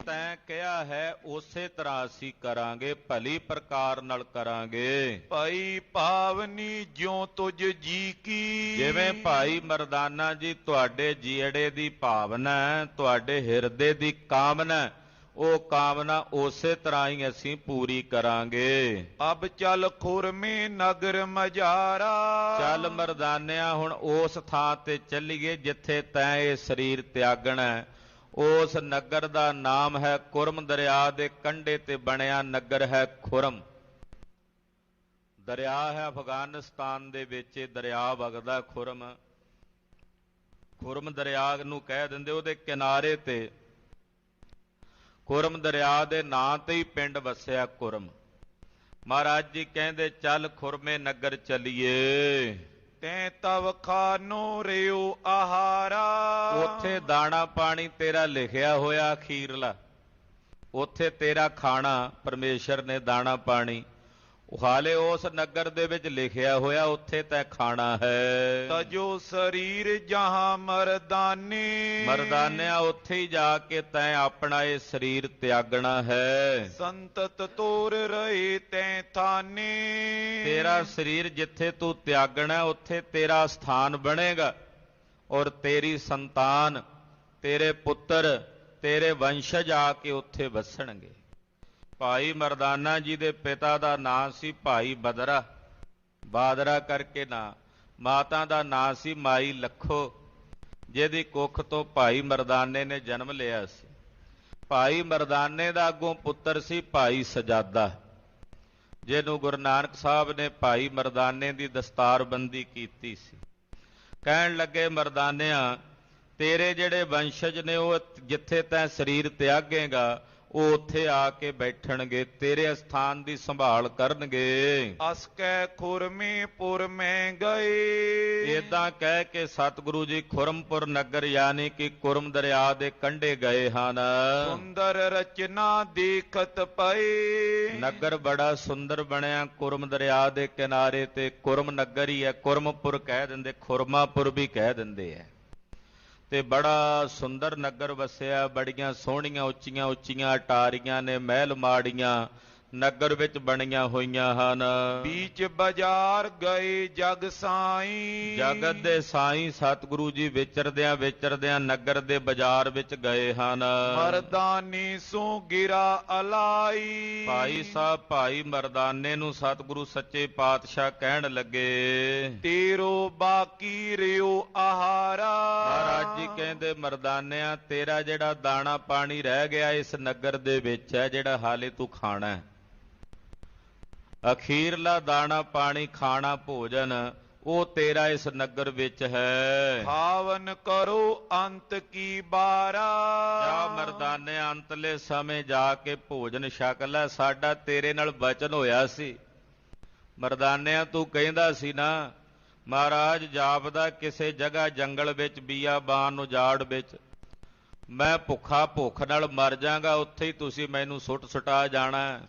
ਤੈਂ ਕਿਹਾ ਹੈ ਉਸੇ ਤਰ੍ਹਾਂ ਅਸੀਂ ਕਰਾਂਗੇ, ਭਲੀ ਪ੍ਰਕਾਰ ਨਾਲ ਕਰਾਂਗੇ। ਭਾਈ ਭਾਵਨੀ ਜਿਉ ਤੁਝ ਜੀ ਕੀ। ਜਿਵੇਂ ਭਾਈ ਮਰਦਾਨਾ ਜੀ ਤੁਹਾਡੇ ਜੀੜੇ ਦੀ ਭਾਵਨਾ, ਤੁਹਾਡੇ ਹਿਰਦੇ ਦੀ ਕਾਮਨਾ, ਉਹ ਕਾਮਨਾ ਉਸੇ ਤਰ੍ਹਾਂ ਹੀ ਅਸੀਂ ਪੂਰੀ ਕਰਾਂਗੇ। ਅਬ ਚੱਲ ਖੁਰਮੇ ਨਗਰ ਮਝਾਰਾ। ਚੱਲ ਮਰਦਾਨਿਆ ਹੁਣ ਉਸ ਥਾਂ ਤੇ ਚੱਲੀਏ ਜਿੱਥੇ ਤੈਂ ਇਹ ਸਰੀਰ ਤਿਆਗਣਾ। ਉਸ ਨਗਰ ਦਾ ਨਾਮ ਹੈ ਖੁਰਮ, ਦਰਿਆ ਦੇ ਕੰਢੇ ਤੇ ਬਣਿਆ ਨਗਰ ਹੈ ਖੁਰਮ। ਦਰਿਆ ਹੈ ਅਫਗਾਨਿਸਤਾਨ ਦੇ ਵਿੱਚ, ਇਹ ਦਰਿਆ ਵਗਦਾ ਖੁਰਮ। ਖੁਰਮ ਦਰਿਆ ਨੂੰ ਕਹਿ ਦਿੰਦੇ, ਉਹਦੇ ਕਿਨਾਰੇ ਤੇ ਖੁਰਮ ਦਰਿਆ ਦੇ ਨਾਂ ਤੇ ਹੀ ਪਿੰਡ ਵਸਿਆ ਖੁਰਮ। ਮਹਾਰਾਜ ਜੀ ਕਹਿੰਦੇ ਚੱਲ ਖੁਰਮੇ ਨਗਰ ਚਲੀਏ। ਤੈਂ ਤਵ ਖਾਨੋ ਰਿਓ ਆਹਾਰਾ। ਉੱਥੇ ਦਾਣਾ ਪਾਣੀ ਤੇਰਾ ਲਿਖਿਆ ਹੋਇਆ ਅਖੀਰਲਾ, ਉੱਥੇ ਤੇਰਾ ਖਾਣਾ ਪਰਮੇਸ਼ਰ ਨੇ ਦਾਣਾ ਪਾਣੀ ਹਾਲੇ ਉਸ ਨਗਰ ਦੇ ਵਿੱਚ ਲਿਖਿਆ ਹੋਇਆ, ਉੱਥੇ ਤੈ ਖਾਣਾ ਹੈ। ਤਜੋ ਸਰੀਰ ਜਹਾਂ ਮਰਦਾਨੇ। ਮਰਦਾਨਿਆ ਉੱਥੇ ਹੀ ਜਾ ਕੇ ਤੈਂ ਆਪਣਾ ਇਹ ਸਰੀਰ ਤਿਆਗਣਾ ਹੈ। ਸੰਤਤ ਤੋਰ ਰਹੇ ਤੈਂ ਥਾਨੇ। ਤੇਰਾ ਸਰੀਰ ਜਿੱਥੇ ਤੂੰ ਤਿਆਗਣਾ ਉੱਥੇ ਤੇਰਾ ਸਥਾਨ ਬਣੇਗਾ, ਔਰ ਤੇਰੀ ਸੰਤਾਨ, ਤੇਰੇ ਪੁੱਤਰ, ਤੇਰੇ ਵੰਸ਼ਜ ਆ ਕੇ ਉੱਥੇ ਵਸਣਗੇ। ਭਾਈ ਮਰਦਾਨਾ ਜੀ ਦੇ ਪਿਤਾ ਦਾ ਨਾਂ ਸੀ ਭਾਈ ਬਦਰਾ, ਬਾਦਰਾ ਕਰਕੇ ਨਾਂ। ਮਾਤਾ ਦਾ ਨਾਂ ਸੀ ਮਾਈ ਲੱਖੋ, ਜਿਹਦੀ ਕੁੱਖ ਤੋਂ ਭਾਈ ਮਰਦਾਨੇ ਨੇ ਜਨਮ ਲਿਆ ਸੀ। ਭਾਈ ਮਰਦਾਨੇ ਦਾ ਅੱਗੋਂ ਪੁੱਤਰ ਸੀ ਭਾਈ ਸਜਾਦਾ, ਜਿਹਨੂੰ ਗੁਰੂ ਨਾਨਕ ਸਾਹਿਬ ਨੇ ਭਾਈ ਮਰਦਾਨੇ ਦੀ ਦਸਤਾਰਬੰਦੀ ਕੀਤੀ ਸੀ। ਕਹਿਣ ਲੱਗੇ ਮਰਦਾਨਿਆਂ, ਤੇਰੇ ਜਿਹੜੇ ਵੰਸ਼ਜ ਨੇ ਉਹ ਜਿੱਥੇ ਤੈਂ ਸਰੀਰ ਤਿਆਗੇਗਾ ਉਹ ਉੱਥੇ ਆ ਕੇ ਬੈਠਣਗੇ, ਤੇਰੇ ਸਥਾਨ ਦੀ ਸੰਭਾਲ ਕਰਨਗੇ। ਅਸਕੈ ਖੁਰਮੇ ਪੁਰ ਮੈਂ ਗਏ। ਏਦਾਂ ਕਹਿ ਕੇ ਸਤਿਗੁਰੂ ਜੀ ਖੁਰਮਪੁਰ ਨਗਰ ਯਾਨੀ ਕਿ ਖੁਰਮ ਦਰਿਆ ਦੇ ਕੰਢੇ ਗਏ ਹਨ। ਸੁੰਦਰ ਰਚਨਾ ਦੇਖਤ ਪਏ। ਨਗਰ ਬੜਾ ਸੁੰਦਰ ਬਣਿਆ ਖੁਰਮ ਦਰਿਆ ਦੇ ਕਿਨਾਰੇ ਤੇ। ਖੁਰਮ ਨਗਰ ਹੀ ਹੈ, ਖੁਰਮਪੁਰ ਕਹਿ ਦਿੰਦੇ, ਖੁਰਮਾਪੁਰ ਵੀ ਕਹਿ ਦਿੰਦੇ ਹੈ। ਤੇ ਬੜਾ ਸੁੰਦਰ ਨਗਰ ਵਸਿਆ, ਬੜੀਆਂ ਸੋਹਣੀਆਂ ਉੱਚੀਆਂ ਉੱਚੀਆਂ ਅਟਾਰੀਆਂ ਨੇ, ਮਹਿਲ ਮਾੜੀਆਂ ਨਗਰ ਵਿੱਚ ਬਣੀਆਂ ਹੋਈਆਂ ਹਨ। ਬੀਚ ਬਾਜ਼ਾਰ ਗਏ ਜਗ ਸਾਈਂ। ਜਗਤ ਦੇ ਸਾਈਂ ਸਤਿਗੁਰੂ ਜੀ ਵਿਚਰਦਿਆਂ ਵਿਚਰਦਿਆਂ ਨਗਰ ਦੇ ਬਾਜ਼ਾਰ ਵਿੱਚ ਗਏ ਹਨ। ਮਰਦਾਨੀ ਸੋ ਗਿਰਾ ਅਲਾਈ। ਭਾਈ ਸਾਹਿਬ ਭਾਈ ਮਰਦਾਨੇ ਨੂੰ ਸਤਿਗੁਰੂ ਸੱਚੇ ਪਾਤਸ਼ਾਹ ਕਹਿਣ ਲੱਗੇ, ਤੇਰੋ ਬਾਕੀ ਰਿਓ ਆਹਾਰਾ। ਮਹਾਰਾਜ ਜੀ ਕਹਿੰਦੇ ਮਰਦਾਨਿਆਂ, ਤੇਰਾ ਜਿਹੜਾ ਦਾਣਾ ਪਾਣੀ ਰਹਿ ਗਿਆ ਇਸ ਨਗਰ ਦੇ ਵਿੱਚ ਹੈ, ਜਿਹੜਾ ਹਾਲੇ ਤੂੰ ਖਾਣਾ ਹੈ। ਅਖੀਰਲਾ ਦਾਣਾ ਪਾਣੀ ਖਾਣਾ ਭੋਜਨ ਉਹ ਤੇਰਾ ਇਸ ਨਗਰ ਵਿੱਚ ਹੈ। ਖਾਵਨ ਕਰੋ ਅੰਤ ਕੀ ਬਾਰਾ। ਜਾ ਮਰਦਾਨੇ ਅੰਤਲੇ ਸਮੇਂ ਜਾ ਕੇ ਭੋਜਨ ਛਕ ਲੈ, ਸਾਡਾ ਤੇਰੇ ਨਾਲ ਵਚਨ ਹੋਇਆ ਸੀ। ਮਰਦਾਨਿਆਂ ਤੂੰ ਕਹਿੰਦਾ ਸੀ ਨਾ, ਮਹਾਰਾਜ ਜਾਪਦਾ ਕਿਸੇ ਜਗ੍ਹਾ ਜੰਗਲ ਵਿੱਚ ਬੀਆਬਾਨ ਉਜਾੜ ਵਿੱਚ ਮੈਂ ਭੁੱਖਾ ਭੁੱਖ ਨਾਲ ਮਰ ਜਾਗਾ, ਉੱਥੇ ਹੀ ਤੁਸੀਂ ਮੈਨੂੰ ਸੁੱਟ ਸੁਟਾ ਜਾਣਾ।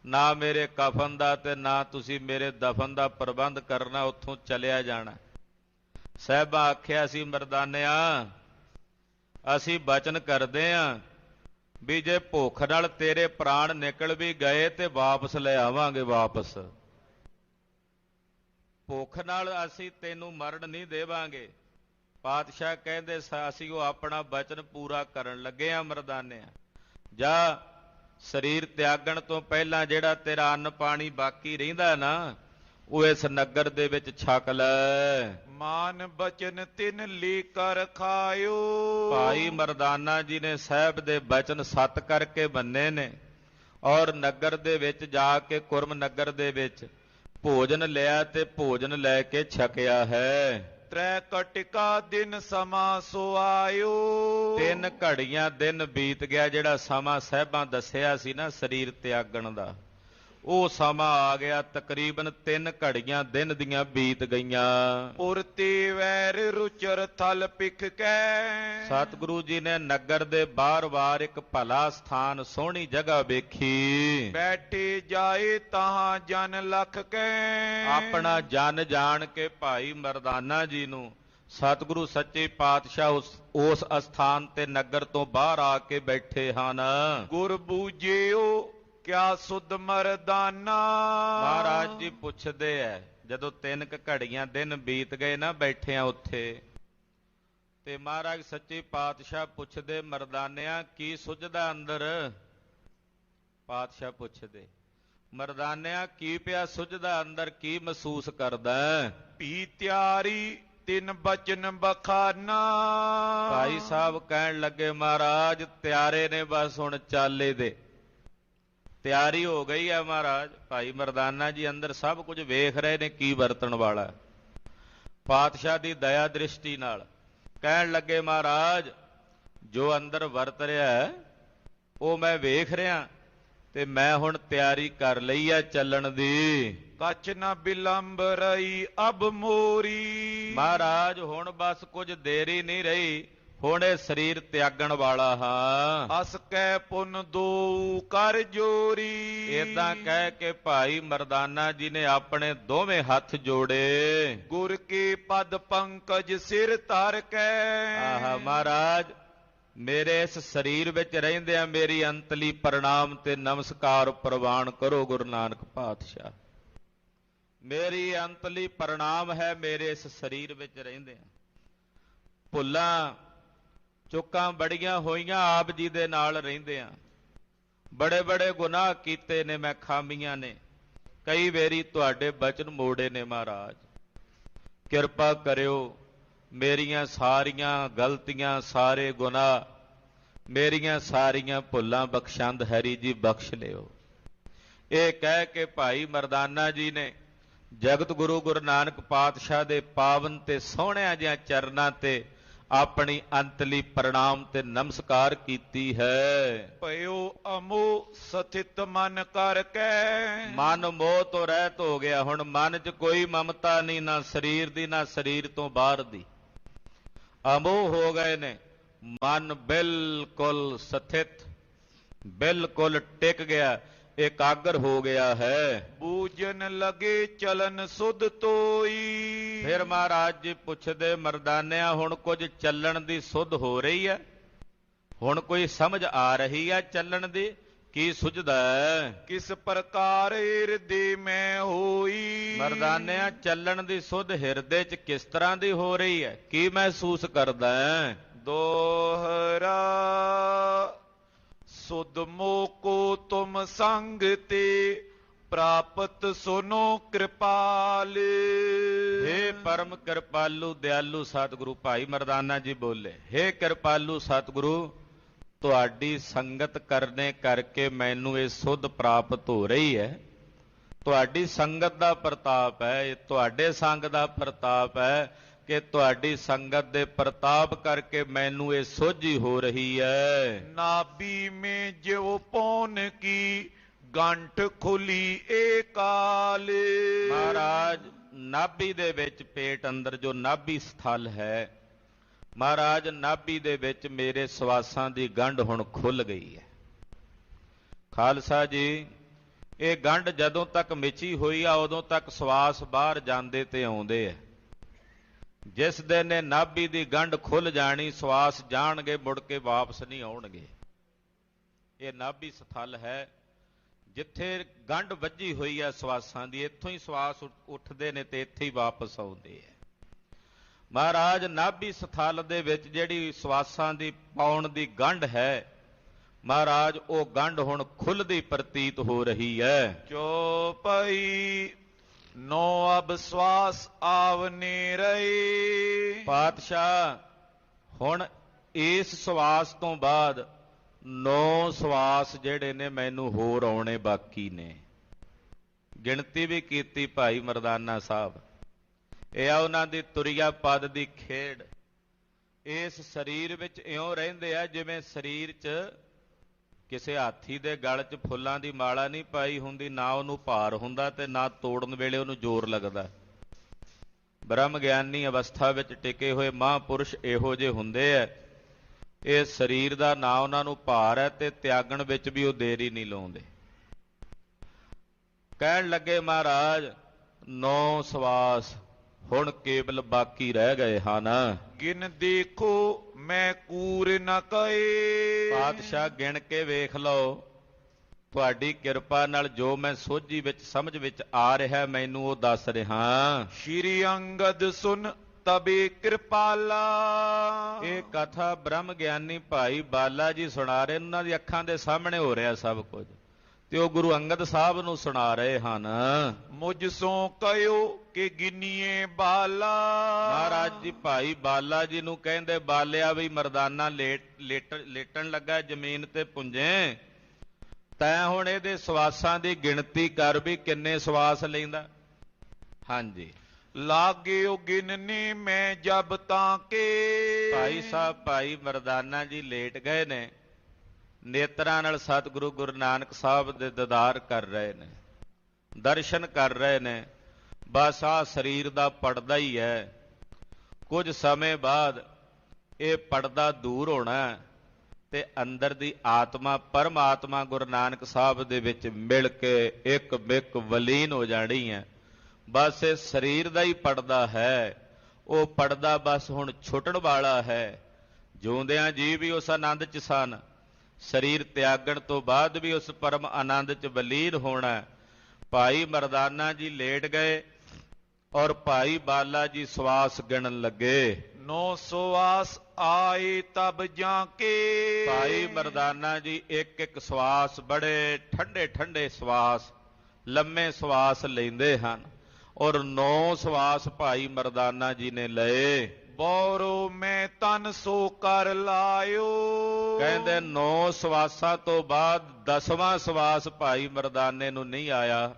ਨਾ ਮੇਰੇ ਕਫਨ ਦਾ ਤੇ ਨਾ ਤੁਸੀਂ ਮੇਰੇ ਦਫਨ ਦਾ ਪ੍ਰਬੰਧ ਕਰਨਾ, ਉੱਥੋਂ ਚਲਿਆ ਜਾਣਾ। ਸਾਹਿਬਾ ਆਖਿਆ ਸੀ ਮਰਦਾਨਿਆ, ਅਸੀਂ ਬਚਨ ਕਰਦੇ ਆਂ ਵੀ ਜੇ ਭੁੱਖ ਨਾਲ ਤੇਰੇ ਪ੍ਰਾਣ ਨਿਕਲ ਵੀ ਗਏ ਤੇ ਵਾਪਸ ਲੈ ਆਵਾਂਗੇ। ਵਾਪਸ ਭੁੱਖ ਨਾਲ ਅਸੀਂ ਤੈਨੂੰ ਮਰਨ ਨਹੀਂ ਦੇਵਾਂਗੇ। ਪਾਤਸ਼ਾਹ ਕਹਿੰਦੇ ਅਸੀਂ ਉਹ ਆਪਣਾ ਬਚਨ ਪੂਰਾ ਕਰਨ ਲੱਗੇ ਆਂ। ਮਰਦਾਨਿਆ ਜਾ, ਸਰੀਰ ਤਿਆਗਣ ਤੋਂ ਪਹਿਲਾਂ ਜਿਹੜਾ ਤੇਰਾ ਅੰਨ ਪਾਣੀ ਬਾਕੀ ਰਹਿੰਦਾ ਨਾ ਉਹ ਇਸ ਨਗਰ ਦੇ ਵਿੱਚ ਛਕ ਲੈ। ਮਾਨ ਬਚਨ ਤਿਨ ਲੇ ਕਰ ਖਾਇਓ। ਭਾਈ ਮਰਦਾਨਾ ਜੀ ਨੇ ਸਾਹਿਬ ਦੇ ਬਚਨ ਸੱਤ ਕਰਕੇ ਬੰਨੇ ਨੇ, ਔਰ ਨਗਰ ਦੇ ਵਿੱਚ ਜਾ ਕੇ ਖੁਰਮ ਨਗਰ ਦੇ ਵਿੱਚ ਭੋਜਨ ਲਿਆ ਤੇ ਭੋਜਨ ਲੈ ਕੇ ਛਕਿਆ ਹੈ। ਤ੍ਰੈ ਕਟਿਕਾ ਦਿਨ ਸਮਾਂ ਸੋ ਆਇਓ। 3 ਘੜੀਆਂ ਦਿਨ ਬੀਤ ਗਿਆ, ਜਿਹੜਾ ਸਮਾਂ ਸਾਹਿਬਾਂ ਦੱਸਿਆ ਸੀ ਨਾ ਸਰੀਰ ਤਿਆਗਣ ਦਾ, ਉਹ ਸਮਾਂ ਆ ਗਿਆ। ਤਕਰੀਬਨ 3 ਘੜੀਆਂ ਦਿਨ ਦੀਆਂ ਬੀਤ ਗਈਆਂ। ਪੁਰਤੇ ਵੈਰ ਰੁਚਰ ਥਲ ਪਿਖ ਕੈ। ਸਤਿਗੁਰੂ ਜੀ ਨੇ ਨਗਰ ਦੇ ਬਾਰ-ਬਾਰ ਇੱਕ ਭਲਾ ਸਥਾਨ, ਸੋਹਣੀ ਜਗ੍ਹਾ ਵੇਖੀ। ਬੈਠੇ ਜਾਏ ਤਹਾਂ ਜਨ ਲਖ ਕੈ। ਆਪਣਾ ਜਨ ਜਾਣ ਕੇ ਭਾਈ ਮਰਦਾਨਾ ਜੀ ਨੂੰ ਸਤਿਗੁਰੂ ਸੱਚੇ ਪਾਤਸ਼ਾਹ ਉਸ ਅਸਥਾਨ ਤੇ ਨਗਰ ਤੋਂ ਬਾਹਰ ਆ ਕੇ ਬੈਠੇ ਹਨ। ਗੁਰ ਬੂਝਿਓ ਕਿਆ ਸੁਧ ਮਰਦਾਨਾ। ਮਹਾਰਾਜ ਜੀ ਪੁੱਛਦੇ ਐ, ਜਦੋਂ 3 ਘੜੀਆਂ ਦਿਨ ਬੀਤ ਗਏ ਨਾ ਬੈਠਿਆਂ ਉੱਥੇ, ਤੇ ਮਹਾਰਾਜ ਸੱਚੇ ਪਾਤਸ਼ਾਹ ਪੁੱਛਦੇ, ਮਰਦਾਨਿਆਂ ਕੀ ਸੁਝਦਾ ਅੰਦਰ? ਪਾਤਸ਼ਾਹ ਪੁੱਛਦੇ, ਮਰਦਾਨਿਆਂ ਕੀ ਪਿਆ ਸੁਝਦਾ ਅੰਦਰ, ਕੀ ਮਹਿਸੂਸ ਕਰਦਾ? ਭੀ ਤਿਆਰੀ ਤਿੰਨ ਬਚਨ ਬਖਾਨਾ। ਭਾਈ ਸਾਹਿਬ ਕਹਿਣ ਲੱਗੇ, ਮਹਾਰਾਜ ਤਿਆਰੇ ਨੇ ਬਸ ਹੁਣ ਚਾਲੇ ਦੇ, ਤਿਆਰੀ ਹੋ ਗਈ ਹੈ ਮਹਾਰਾਜ। ਭਾਈ ਮਰਦਾਨਾ ਜੀ ਅੰਦਰ ਸਭ ਕੁਝ ਵੇਖ ਰਹੇ ਨੇ ਕੀ ਵਰਤਣ ਵਾਲਾ। ਪਾਤਸ਼ਾਹ ਦੀ ਦਇਆ ਦ੍ਰਿਸ਼ਟੀ ਨਾਲ ਕਹਿਣ ਲੱਗੇ, ਮਹਾਰਾਜ ਜੋ ਅੰਦਰ ਵਰਤ ਰਿਹਾ ਉਹ ਮੈਂ ਵੇਖ ਰਿਹਾ, ਤੇ ਮੈਂ ਹੁਣ ਤਿਆਰੀ ਕਰ ਲਈ ਹੈ ਚੱਲਣ ਦੀ। ਕਛ ਨ ਬਿਲੰਬ ਰਹੀ ਅਬ ਮੋਰੀ। ਮਹਾਰਾਜ ਹੁਣ ਬਸ ਕੁਝ ਦੇਰੀ ਨਹੀਂ ਰਹੀ, ਹੁਣ ਇਹ ਸਰੀਰ ਤਿਆਗਣ ਵਾਲਾ ਹਾਂ। ਅਸ ਕੈ ਪੁਨ ਦੋ ਕਰ ਜੋਰੀ। ਏਦਾਂ ਕਹਿ ਕੇ ਭਾਈ ਮਰਦਾਨਾ ਜੀ ਨੇ ਆਪਣੇ ਦੋਵੇਂ ਹੱਥ ਜੋੜੇ। ਗੁਰ ਕੇ ਪਦ ਪੰਕਜ ਸਿਰ ਧਰ ਕੇ। ਆਹਾ ਮਹਾਰਾਜ, ਮੇਰੇ ਇਸ ਸਰੀਰ ਵਿੱਚ ਰਹਿੰਦਿਆਂ ਮੇਰੀ ਅੰਤਲੀ ਪ੍ਰਣਾਮ ਤੇ ਨਮਸਕਾਰ ਪ੍ਰਵਾਨ ਕਰੋ ਗੁਰੂ ਨਾਨਕ ਪਾਤਸ਼ਾਹ। ਮੇਰੀ ਅੰਤਲੀ ਪ੍ਰਣਾਮ ਹੈ ਮੇਰੇ ਇਸ ਸਰੀਰ ਵਿੱਚ ਰਹਿੰਦਿਆਂ। ਭੁੱਲਾਂ ਚੁੱਕਾਂ ਬੜੀਆਂ ਹੋਈਆਂ ਆਪ ਜੀ ਦੇ ਨਾਲ ਰਹਿੰਦਿਆਂ, ਬੜੇ ਬੜੇ ਗੁਨਾਹ ਕੀਤੇ ਨੇ ਮੈਂ, ਖਾਮੀਆਂ ਨੇ, ਕਈ ਵੇਰੀ ਤੁਹਾਡੇ ਬਚਨ ਮੋੜੇ ਨੇ। ਮਹਾਰਾਜ ਕਿਰਪਾ ਕਰਿਓ, ਮੇਰੀਆਂ ਸਾਰੀਆਂ ਗਲਤੀਆਂ, ਸਾਰੇ ਗੁਨਾਹ, ਮੇਰੀਆਂ ਸਾਰੀਆਂ ਭੁੱਲਾਂ ਬਖਸ਼ੰਦ ਹਰੀ ਜੀ ਬਖਸ਼ ਲਿਓ। ਇਹ ਕਹਿ ਕੇ ਭਾਈ ਮਰਦਾਨਾ ਜੀ ਨੇ ਜਗਤ ਗੁਰੂ ਗੁਰੂ ਨਾਨਕ ਪਾਤਸ਼ਾਹ ਦੇ ਪਾਵਨ ਤੇ ਸੋਹਣਿਆਂ ਜਿਹਾ ਚਰਨਾਂ ਤੇ ਆਪਣੀ ਅੰਤਲੀ ਪ੍ਰਣਾਮ ਤੇ ਨਮਸਕਾਰ ਕੀਤੀ ਹੈ। ਭਇਓ ਅਮੋਹ ਸਥਿਤ ਮਨ ਕਰਕੇ। ਮਨ ਮੋਹ ਤੋਂ ਰਹਿਤ ਹੋ ਗਿਆ, ਹੁਣ ਮਨ 'ਚ ਕੋਈ ਮਮਤਾ ਨਹੀਂ, ਨਾ ਸਰੀਰ ਦੀ ਨਾ ਸਰੀਰ ਤੋਂ ਬਾਹਰ ਦੀ। ਅਮੋਹ ਹੋ ਗਏ ਨੇ, ਮਨ ਬਿਲਕੁਲ ਸਥਿਤ, ਬਿਲਕੁਲ ਟਿਕ ਗਿਆ, ਇਕਾਗਰ ਹੋ ਗਿਆ ਹੈ। ਬੂਝਨ ਲਗੇ ਚਲਨ ਸੁਧ ਤੋਈ। ਫਿਰ ਮਹਾਰਾਜ ਜੀ ਪੁੱਛਦੇ, ਮਰਦਾਨਿਆਂ ਹੁਣ ਕੁਝ ਚੱਲਣ ਦੀ ਸੁਧ ਹੋ ਰਹੀ ਹੈ? ਹੁਣ ਕੋਈ ਸਮਝ ਆ ਰਹੀ ਹੈ ਚੱਲਣ ਦੀ? ਕੀ ਸੁਝਦਾ ਹੈ? ਕਿਸ ਪ੍ਰਕਾਰ ਹਿਰਦੇ ਮੈਂ ਹੋਈ। ਮਰਦਾਨਿਆਂ ਚੱਲਣ ਦੀ ਸੁਧ ਹਿਰਦੇ 'ਚ ਕਿਸ ਤਰ੍ਹਾਂ ਦੀ ਹੋ ਰਹੀ ਹੈ? ਕੀ ਮਹਿਸੂਸ ਕਰਦਾ ਹੈ? ਦੋਹਰਾ ਸੁਧ ਮੋਕੋ ਤੁਮ ਸੰਗ ਤੇ ਪ੍ਰਾਪਤ ਸੁਨੋ ਕਿਰਪਾਲ। ਹੇ ਪਰਮ ਕਿਰਪਾਲੂ ਦਿਆਲੂ ਸਤਿਗੁਰੂ, ਭਾਈ ਮਰਦਾਨਾ ਜੀ ਬੋਲੇ, ਹੇ ਕਿਰਪਾਲੂ ਸਤਿਗੁਰੂ, ਤੁਹਾਡੀ ਸੰਗਤ ਕਰਨੇ ਕਰਕੇ ਮੈਨੂੰ ਇਹ ਸੁਧ ਪ੍ਰਾਪਤ ਹੋ ਰਹੀ ਹੈ। ਤੁਹਾਡੀ ਸੰਗਤ ਦਾ ਪ੍ਰਤਾਪ ਹੈ, ਇਹ ਤੁਹਾਡੇ ਸੰਗ ਦਾ ਪ੍ਰਤਾਪ ਹੈ ਕਿ ਤੁਹਾਡੀ ਸੰਗਤ ਦੇ ਪ੍ਰਤਾਪ ਕਰਕੇ ਮੈਨੂੰ ਇਹ ਸੋਝੀ ਹੋ ਰਹੀ ਹੈ। ਨਾਭੀ ਮੇ ਜਿਉ ਪੌਨ ਕੀ ਗੰਠ ਖੁਲੀ ਏ ਕਾਲ। ਮਹਾਰਾਜ ਨਾਭੀ ਦੇ ਵਿੱਚ, ਪੇਟ ਅੰਦਰ ਜੋ ਨਾਭੀ ਸਥਲ ਹੈ, ਮਹਾਰਾਜ ਨਾਭੀ ਦੇ ਵਿੱਚ ਮੇਰੇ ਸਵਾਸਾਂ ਦੀ ਗੰਢ ਹੁਣ ਖੁੱਲ ਗਈ ਹੈ। ਖਾਲਸਾ ਜੀ, ਇਹ ਗੰਢ ਜਦੋਂ ਤੱਕ ਮਿਚੀ ਹੋਈ ਆ ਉਦੋਂ ਤੱਕ ਸਵਾਸ ਬਾਹਰ ਜਾਂਦੇ ਤੇ ਆਉਂਦੇ ਆ। ਜਿਸ ਦਿਨ ਇਹ ਨਾਭੀ ਦੀ ਗੰਢ ਖੁੱਲ ਜਾਣੀ, ਸਵਾਸ ਜਾਣਗੇ, ਮੁੜ ਕੇ ਵਾਪਸ ਨਹੀਂ ਆਉਣਗੇ। ਇਹ ਨਾਭੀ ਸਥਲ ਹੈ ਜਿੱਥੇ ਗੰਢ ਵੱਜੀ ਹੋਈ ਹੈ ਸਵਾਸਾਂ ਦੀ, ਇੱਥੋਂ ਹੀ ਸਵਾਸ ਉੱਠਦੇ ਨੇ ਤੇ ਇੱਥੇ ਹੀ ਵਾਪਸ ਆਉਂਦੇ ਆ। ਮਹਾਰਾਜ ਨਾਭੀ ਸਥਲ ਦੇ ਵਿੱਚ ਜਿਹੜੀ ਸਵਾਸਾਂ ਦੀ ਪਾਉਣ ਦੀ ਗੰਢ ਹੈ, ਮਹਾਰਾਜ ਉਹ ਗੰਢ ਹੁਣ ਖੁੱਲਦੀ ਪ੍ਰਤੀਤ ਹੋ ਰਹੀ ਹੈ। ਚੌਪਈ ਨੋ ਅਬ ਸਵਾਸ ਆਵਨੇ ਰਹੇ। ਪਾਤਸ਼ਾਹ ਹੁਣ ਇਸ ਸਵਾਸ ਤੋਂ ਬਾਅਦ 9 ਸਵਾਸ ਜਿਹੜੇ ਨੇ ਮੈਨੂੰ ਹੋਰ ਆਉਣੇ ਬਾਕੀ ਨੇ। ਗਿਣਤੀ ਵੀ ਕੀਤੀ ਭਾਈ ਮਰਦਾਨਾ ਸਾਹਿਬ। ਇਹ ਆ ਉਹਨਾਂ ਦੀ ਤੁਰਿਆ ਪਦ ਦੀ ਖੇਡ। ਇਸ ਸਰੀਰ ਵਿੱਚ ਇਉਂ ਰਹਿੰਦੇ ਆ ਜਿਵੇਂ ਸਰੀਰ 'ਚ ਕਿਸੇ ਹਾਥੀ ਦੇ ਗਲ 'ਚ ਫੁੱਲਾਂ ਦੀ ਮਾਲਾ ਨਹੀਂ ਪਾਈ ਹੁੰਦੀ, ਨਾ ਉਹਨੂੰ ਭਾਰ ਹੁੰਦਾ ਤੇ ਨਾ ਤੋੜਨ ਵੇਲੇ ਉਹਨੂੰ ਜ਼ੋਰ ਲੱਗਦਾ। ਬ੍ਰਹਮ ਗਿਆਨੀ ਅਵਸਥਾ ਵਿੱਚ ਟਿਕੇ ਹੋਏ ਮਹਾਂਪੁਰਸ਼ ਇਹੋ ਜਿਹੇ ਹੁੰਦੇ ਆ। ਇਹ ਸਰੀਰ ਦਾ ਨਾ ਉਹਨਾਂ ਨੂੰ ਭਾਰ ਹੈ ਤੇ ਤਿਆਗਣ ਵਿੱਚ ਵੀ ਉਹ ਦੇਰੀ ਨਹੀਂ ਲਾਉਂਦੇ। ਕਹਿਣ ਲੱਗੇ ਮਹਾਰਾਜ 9 ਸਵਾਸ ਹੁਣ ਕੇਵਲ ਬਾਕੀ ਰਹਿ ਗਏ ਹਨ। ਗਿਨ ਦੇਖੋ ਮੈਂ ਕੂਰ ਨ ਕਏ। ਪਾਤਸ਼ਾਹ ਗਿਣ ਕੇ ਵੇਖ ਲਓ, ਤੁਹਾਡੀ ਕਿਰਪਾ ਨਾਲ ਜੋ ਮੈਂ ਸੋਝੀ ਵਿੱਚ ਸਮਝ ਵਿੱਚ ਆ ਰਿਹਾ ਮੈਨੂੰ ਉਹ ਦੱਸ ਰਿਹਾ। ਸ਼੍ਰੀ ਅੰਗਦ ਸੁਨ ਤਬੇ ਕਿਰਪਾਲਾ। ਇਹ ਕਥਾ ਬ੍ਰਹਮ ਗਿਆਨੀ ਭਾਈ ਬਾਲਾ ਜੀ ਸੁਣਾ ਰਹੇ, ਉਹਨਾਂ ਦੀ ਅੱਖਾਂ ਦੇ ਸਾਹਮਣੇ ਹੋ ਰਿਹਾ ਸਭ ਕੁਝ, ਤੇ ਉਹ ਗੁਰੂ ਅੰਗਦ ਸਾਹਿਬ ਨੂੰ ਸੁਣਾ ਰਹੇ ਹਨ। ਮੁਝ ਸੋਂ ਕਹਿਓ ਕਿ ਗਿਨੀਏ ਬਾਲਾ। ਮਹਾਰਾਜ ਜੀ ਭਾਈ ਬਾਲਾ ਜੀ ਨੂੰ ਕਹਿੰਦੇ, ਬਾਲਿਆ ਵੀ ਮਰਦਾਨਾ ਲੇਟਣ ਲੱਗਾ ਜ਼ਮੀਨ ਤੇ ਪੁੰਜੇ, ਤੈਂ ਹੁਣ ਇਹਦੇ ਸਵਾਸਾਂ ਦੀ ਗਿਣਤੀ ਕਰ ਵੀ ਕਿੰਨੇ ਸਵਾਸ ਲੈਂਦਾ। ਹਾਂਜੀ, ਲਾਗਿਓ ਗਿਨਨੇ ਮੈਂ ਜਬ ਤਾਂ ਕੇ। ਭਾਈ ਸਾਹਿਬ ਭਾਈ ਮਰਦਾਨਾ ਜੀ ਲੇਟ ਗਏ ਨੇ, ਨੇਤਰਾਂ ਨਾਲ ਸਤਿਗੁਰੂ ਗੁਰੂ ਨਾਨਕ ਸਾਹਿਬ ਦੇ ਦੀਦਾਰ ਕਰ ਰਹੇ ਨੇ, ਦਰਸ਼ਨ ਕਰ ਰਹੇ ਨੇ। ਬਸ ਆਹ ਸਰੀਰ ਦਾ ਪਰਦਾ ਹੀ ਹੈ, ਕੁਝ ਸਮੇਂ ਬਾਅਦ ਇਹ ਪਰਦਾ ਦੂਰ ਹੋਣਾ ਤੇ ਅੰਦਰ ਦੀ ਆਤਮਾ ਪਰਮਾਤਮਾ ਗੁਰੂ ਨਾਨਕ ਸਾਹਿਬ ਦੇ ਵਿੱਚ ਮਿਲ ਕੇ ਇੱਕ ਮਿਕ ਵਲੀਨ ਹੋ ਜਾਣੀ ਹੈ। ਬਸ ਇਹ ਸਰੀਰ ਦਾ ਹੀ ਪਰਦਾ ਹੈ, ਉਹ ਪਰਦਾ ਬਸ ਹੁਣ ਛੁੱਟਣ ਵਾਲਾ ਹੈ। ਜਿਉਂਦਿਆਂ ਜੀ ਵੀ ਉਸ ਆਨੰਦ 'ਚ ਸਨ, ਸਰੀਰ ਤਿਆਗਣ ਤੋਂ ਬਾਅਦ ਵੀ ਉਸ ਪਰਮ ਆਨੰਦ 'ਚ ਵਲੀਨ ਹੋਣਾ। ਭਾਈ ਮਰਦਾਨਾ ਜੀ ਲੇਟ ਗਏ ਔਰ ਭਾਈ ਬਾਲਾ ਜੀ ਸਵਾਸ ਗਿਣਨ ਲੱਗੇ। 9 ਸਵਾਸ ਆਏ ਤਬ ਜਾਂ ਕੇ। ਭਾਈ ਮਰਦਾਨਾ ਜੀ ਇੱਕ ਇੱਕ ਸਵਾਸ, ਬੜੇ ਠੰਡੇ ਠੰਡੇ ਸਵਾਸ, ਲੰਮੇ ਸਵਾਸ ਲੈਂਦੇ ਹਨ ਔਰ 9 ਸਵਾਸ ਭਾਈ ਮਰਦਾਨਾ ਜੀ ਨੇ ਲਏ। ਬੋਰੋ ਮੈਂ ਤਨ ਸੋ ਕਰ ਲਾਇਓ। ਕਹਿੰਦੇ 9 ਸਵਾਸਾਂ ਤੋਂ ਬਾਅਦ 10ਵਾਂ ਸਵਾਸ ਭਾਈ ਮਰਦਾਨੇ ਨੂੰ ਨਹੀਂ ਆਇਆ।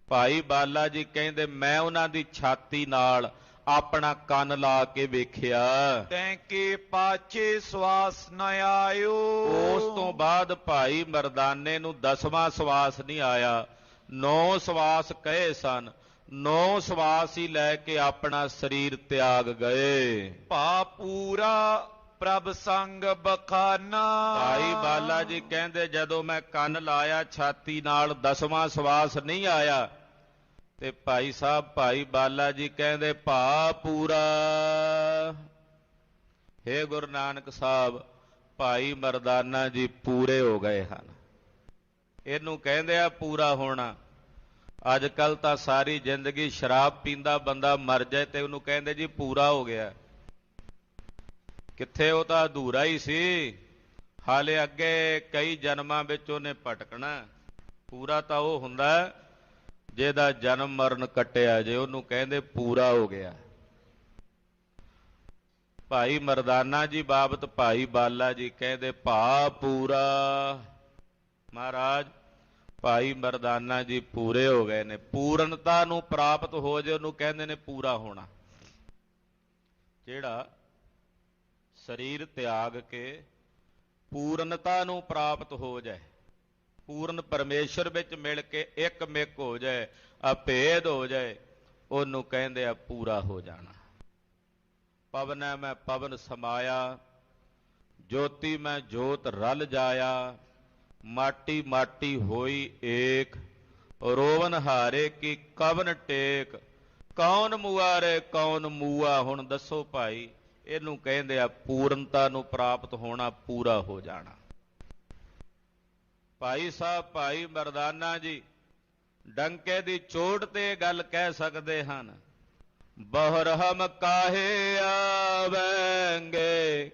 ਭਾਈ ਬਾਲਾ ਜੀ ਕਹਿੰਦੇ, ਮੈਂ ਉਹਨਾਂ ਦੀ ਛਾਤੀ ਨਾਲ ਆਪਣਾ ਕੰਨ ਲਾ ਕੇ ਵੇਖਿਆ, ਤੈਂ ਕੇ ਪਾਛੇ ਸਵਾਸ ਨ ਆਇਓ। ਉਸ ਤੋਂ ਬਾਅਦ ਭਾਈ ਮਰਦਾਨੇ ਨੂੰ 10ਵਾਂ ਸਵਾਸ ਨਹੀਂ ਆਇਆ। 9 ਸਵਾਸ ਕਹੇ ਸਨ, 9 ਸਵਾਸ ਹੀ ਲੈ ਕੇ ਆਪਣਾ ਸਰੀਰ ਤਿਆਗ ਗਏ। ਭਾ ਪੂਰਾ ਪ੍ਰਭ ਸੰਗ ਬਖਾਨਾ। ਭਾਈ ਬਾਲਾ ਜੀ ਕਹਿੰਦੇ, ਜਦੋਂ ਮੈਂ ਕੰਨ ਲਾਇਆ ਛਾਤੀ ਨਾਲ 10ਵਾਂ ਸਵਾਸ ਨਹੀਂ ਆਇਆ, ਤੇ ਭਾਈ ਸਾਹਿਬ ਭਾਈ ਬਾਲਾ ਜੀ ਕਹਿੰਦੇ, ਭਾ ਪੂਰਾ। ਹੇ ਗੁਰੂ ਨਾਨਕ ਸਾਹਿਬ, ਭਾਈ ਮਰਦਾਨਾ ਜੀ ਪੂਰੇ ਹੋ ਗਏ ਹਨ। ਇਹਨੂੰ ਕਹਿੰਦੇ ਆ ਪੂਰਾ ਹੋਣਾ। ਅੱਜ ਕੱਲ ਤਾਂ ਸਾਰੀ ਜ਼ਿੰਦਗੀ ਸ਼ਰਾਬ ਪੀਂਦਾ ਬੰਦਾ ਮਰ ਜਾਏ ਤੇ ਉਹਨੂੰ ਕਹਿੰਦੇ ਜੀ ਪੂਰਾ ਹੋ ਗਿਆ। ਕਿੱਥੇ, ਉਹ ਤਾਂ ਅਧੂਰਾ ਹੀ ਸੀ, ਹਾਲੇ ਅੱਗੇ ਕਈ ਜਨਮਾਂ ਵਿੱਚ ਉਹਨੇ ਭਟਕਣਾ। ਪੂਰਾ ਤਾਂ ਉਹ ਹੁੰਦਾ ਜਿਹਦਾ ਜਨਮ ਮਰਨ ਕੱਟਿਆ ਜੇ, ਉਹਨੂੰ ਕਹਿੰਦੇ ਪੂਰਾ ਹੋ ਗਿਆ। ਭਾਈ ਮਰਦਾਨਾ ਜੀ ਬਾਬਤ ਭਾਈ ਬਾਲਾ ਜੀ ਕਹਿੰਦੇ, ਭਾ ਪੂਰਾ। ਮਹਾਰਾਜ ਭਾਈ ਮਰਦਾਨਾ ਜੀ ਪੂਰੇ ਹੋ ਗਏ ਨੇ। ਪੂਰਨਤਾ ਨੂੰ ਪ੍ਰਾਪਤ ਹੋ ਜੇ ਉਹਨੂੰ ਕਹਿੰਦੇ ਨੇ ਪੂਰਾ ਹੋਣਾ। ਜਿਹੜਾ ਸਰੀਰ ਤਿਆਗ ਕੇ ਪੂਰਨਤਾ ਨੂੰ ਪ੍ਰਾਪਤ ਹੋ ਜਾਏ, ਪੂਰਨ ਪਰਮੇਸ਼ਰ ਵਿੱਚ ਮਿਲ ਕੇ ਇੱਕ ਮਿਕ ਹੋ ਜਾਏ, ਅਭੇਦ ਹੋ ਜਾਏ, ਉਹਨੂੰ ਕਹਿੰਦੇ ਆ ਪੂਰਾ ਹੋ ਜਾਣਾ। ਪਵਨੈ ਮੈਂ ਪਵਨ ਸਮਾਇਆ, ਜੋਤੀ ਮੈਂ ਜੋਤ ਰਲ ਜਾਇਆ, ਮਾਟੀ ਮਾਟੀ ਹੋਈ ਏਕ, ਰੋਵਨ ਹਾਰੇ ਕੀ ਕਵਨ ਟੇਕ, ਕੌਣ ਮੁਆਰੇ ਕੌਣ ਮੂਆ। ਹੁਣ ਦੱਸੋ ਭਾਈ, ਇਹਨੂੰ ਕਹਿੰਦੇ ਆ ਪੂਰਨਤਾ ਨੂੰ ਪ੍ਰਾਪਤ ਹੋਣਾ, ਪੂਰਾ ਹੋ ਜਾਣਾ। ਭਾਈ ਸਾਹਿਬ ਭਾਈ ਮਰਦਾਨਾ ਜੀ ਡੰਕੇ ਦੀ ਚੋਟ ਤੇ ਗੱਲ ਕਹਿ ਸਕਦੇ ਹਨ, ਬਹਰ ਹਮ ਕਾਹੇ ਆਵੇਂਗੇ,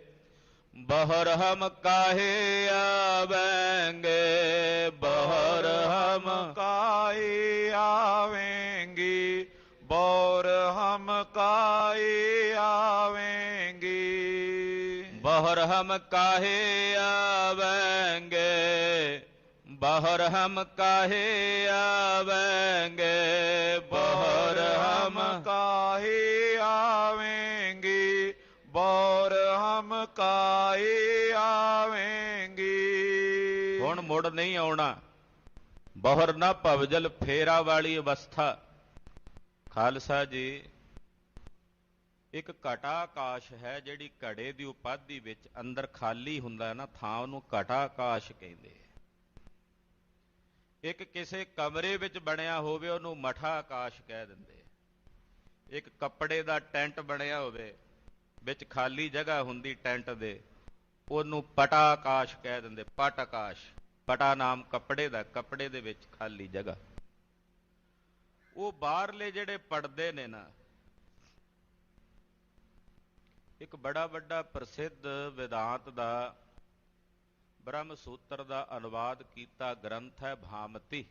ਬਹਰ ਹਮ ਕਾਹੇ ਆਵੇਂਗੇ, ਬਹਰ ਹਮ ਕਾਹੇ ਆਵੇਂਗੇ, ਬੌਰ ਹਮ ਕਾਹੇ ਆਵੇਂਗੇ। बहर हम काहे आवेंगे, बहर हम काहे आवेंगे, बहर हम काहे आवेंगे, बौर हम काहे आवेंगे। हुण मुड़ नहीं आउणा। बहर ना भवजल फेरा वाली अवस्था। खालसा जी ਇੱਕ ਘਟਾ ਆਕਾਸ਼ ਹੈ, ਜਿਹੜੀ ਘੜੇ ਦੀ ਉਪਾਧੀ ਵਿੱਚ ਅੰਦਰ ਖਾਲੀ ਹੁੰਦਾ ਨਾ ਥਾਂ, ਉਹਨੂੰ ਘਟਾ ਆਕਾਸ਼ ਕਹਿੰਦੇ। ਇੱਕ ਕਿਸੇ ਕਮਰੇ ਵਿੱਚ ਬਣਿਆ ਹੋਵੇ ਉਹਨੂੰ ਮਠਾ ਆਕਾਸ਼ ਕਹਿ ਦਿੰਦੇ। ਇੱਕ ਕੱਪੜੇ ਦਾ ਟੈਂਟ ਬਣਿਆ ਹੋਵੇ, ਵਿੱਚ ਖਾਲੀ ਜਗ੍ਹਾ ਹੁੰਦੀ ਟੈਂਟ ਦੇ, ਉਹਨੂੰ ਪਟਾ ਆਕਾਸ਼ ਕਹਿ ਦਿੰਦੇ। ਪਟ ਆਕਾਸ਼, ਪਟਾ ਨਾਮ ਕੱਪੜੇ ਦਾ, ਕੱਪੜੇ ਦੇ ਵਿੱਚ ਖਾਲੀ ਜਗ੍ਹਾ। ਉਹ ਬਾਹਰਲੇ ਜਿਹੜੇ ਪੜਦੇ ਨੇ ਨਾ, ਇੱਕ ਬੜਾ ਵੱਡਾ ਪ੍ਰਸਿੱਧ ਵਿਦਾਂਤ ਦਾ ਬ੍ਰਹਮ ਸੂਤਰ ਦਾ ਅਨੁਵਾਦ ਕੀਤਾ ਗ੍ਰੰਥ ਹੈ ਭਾਮਤੀ।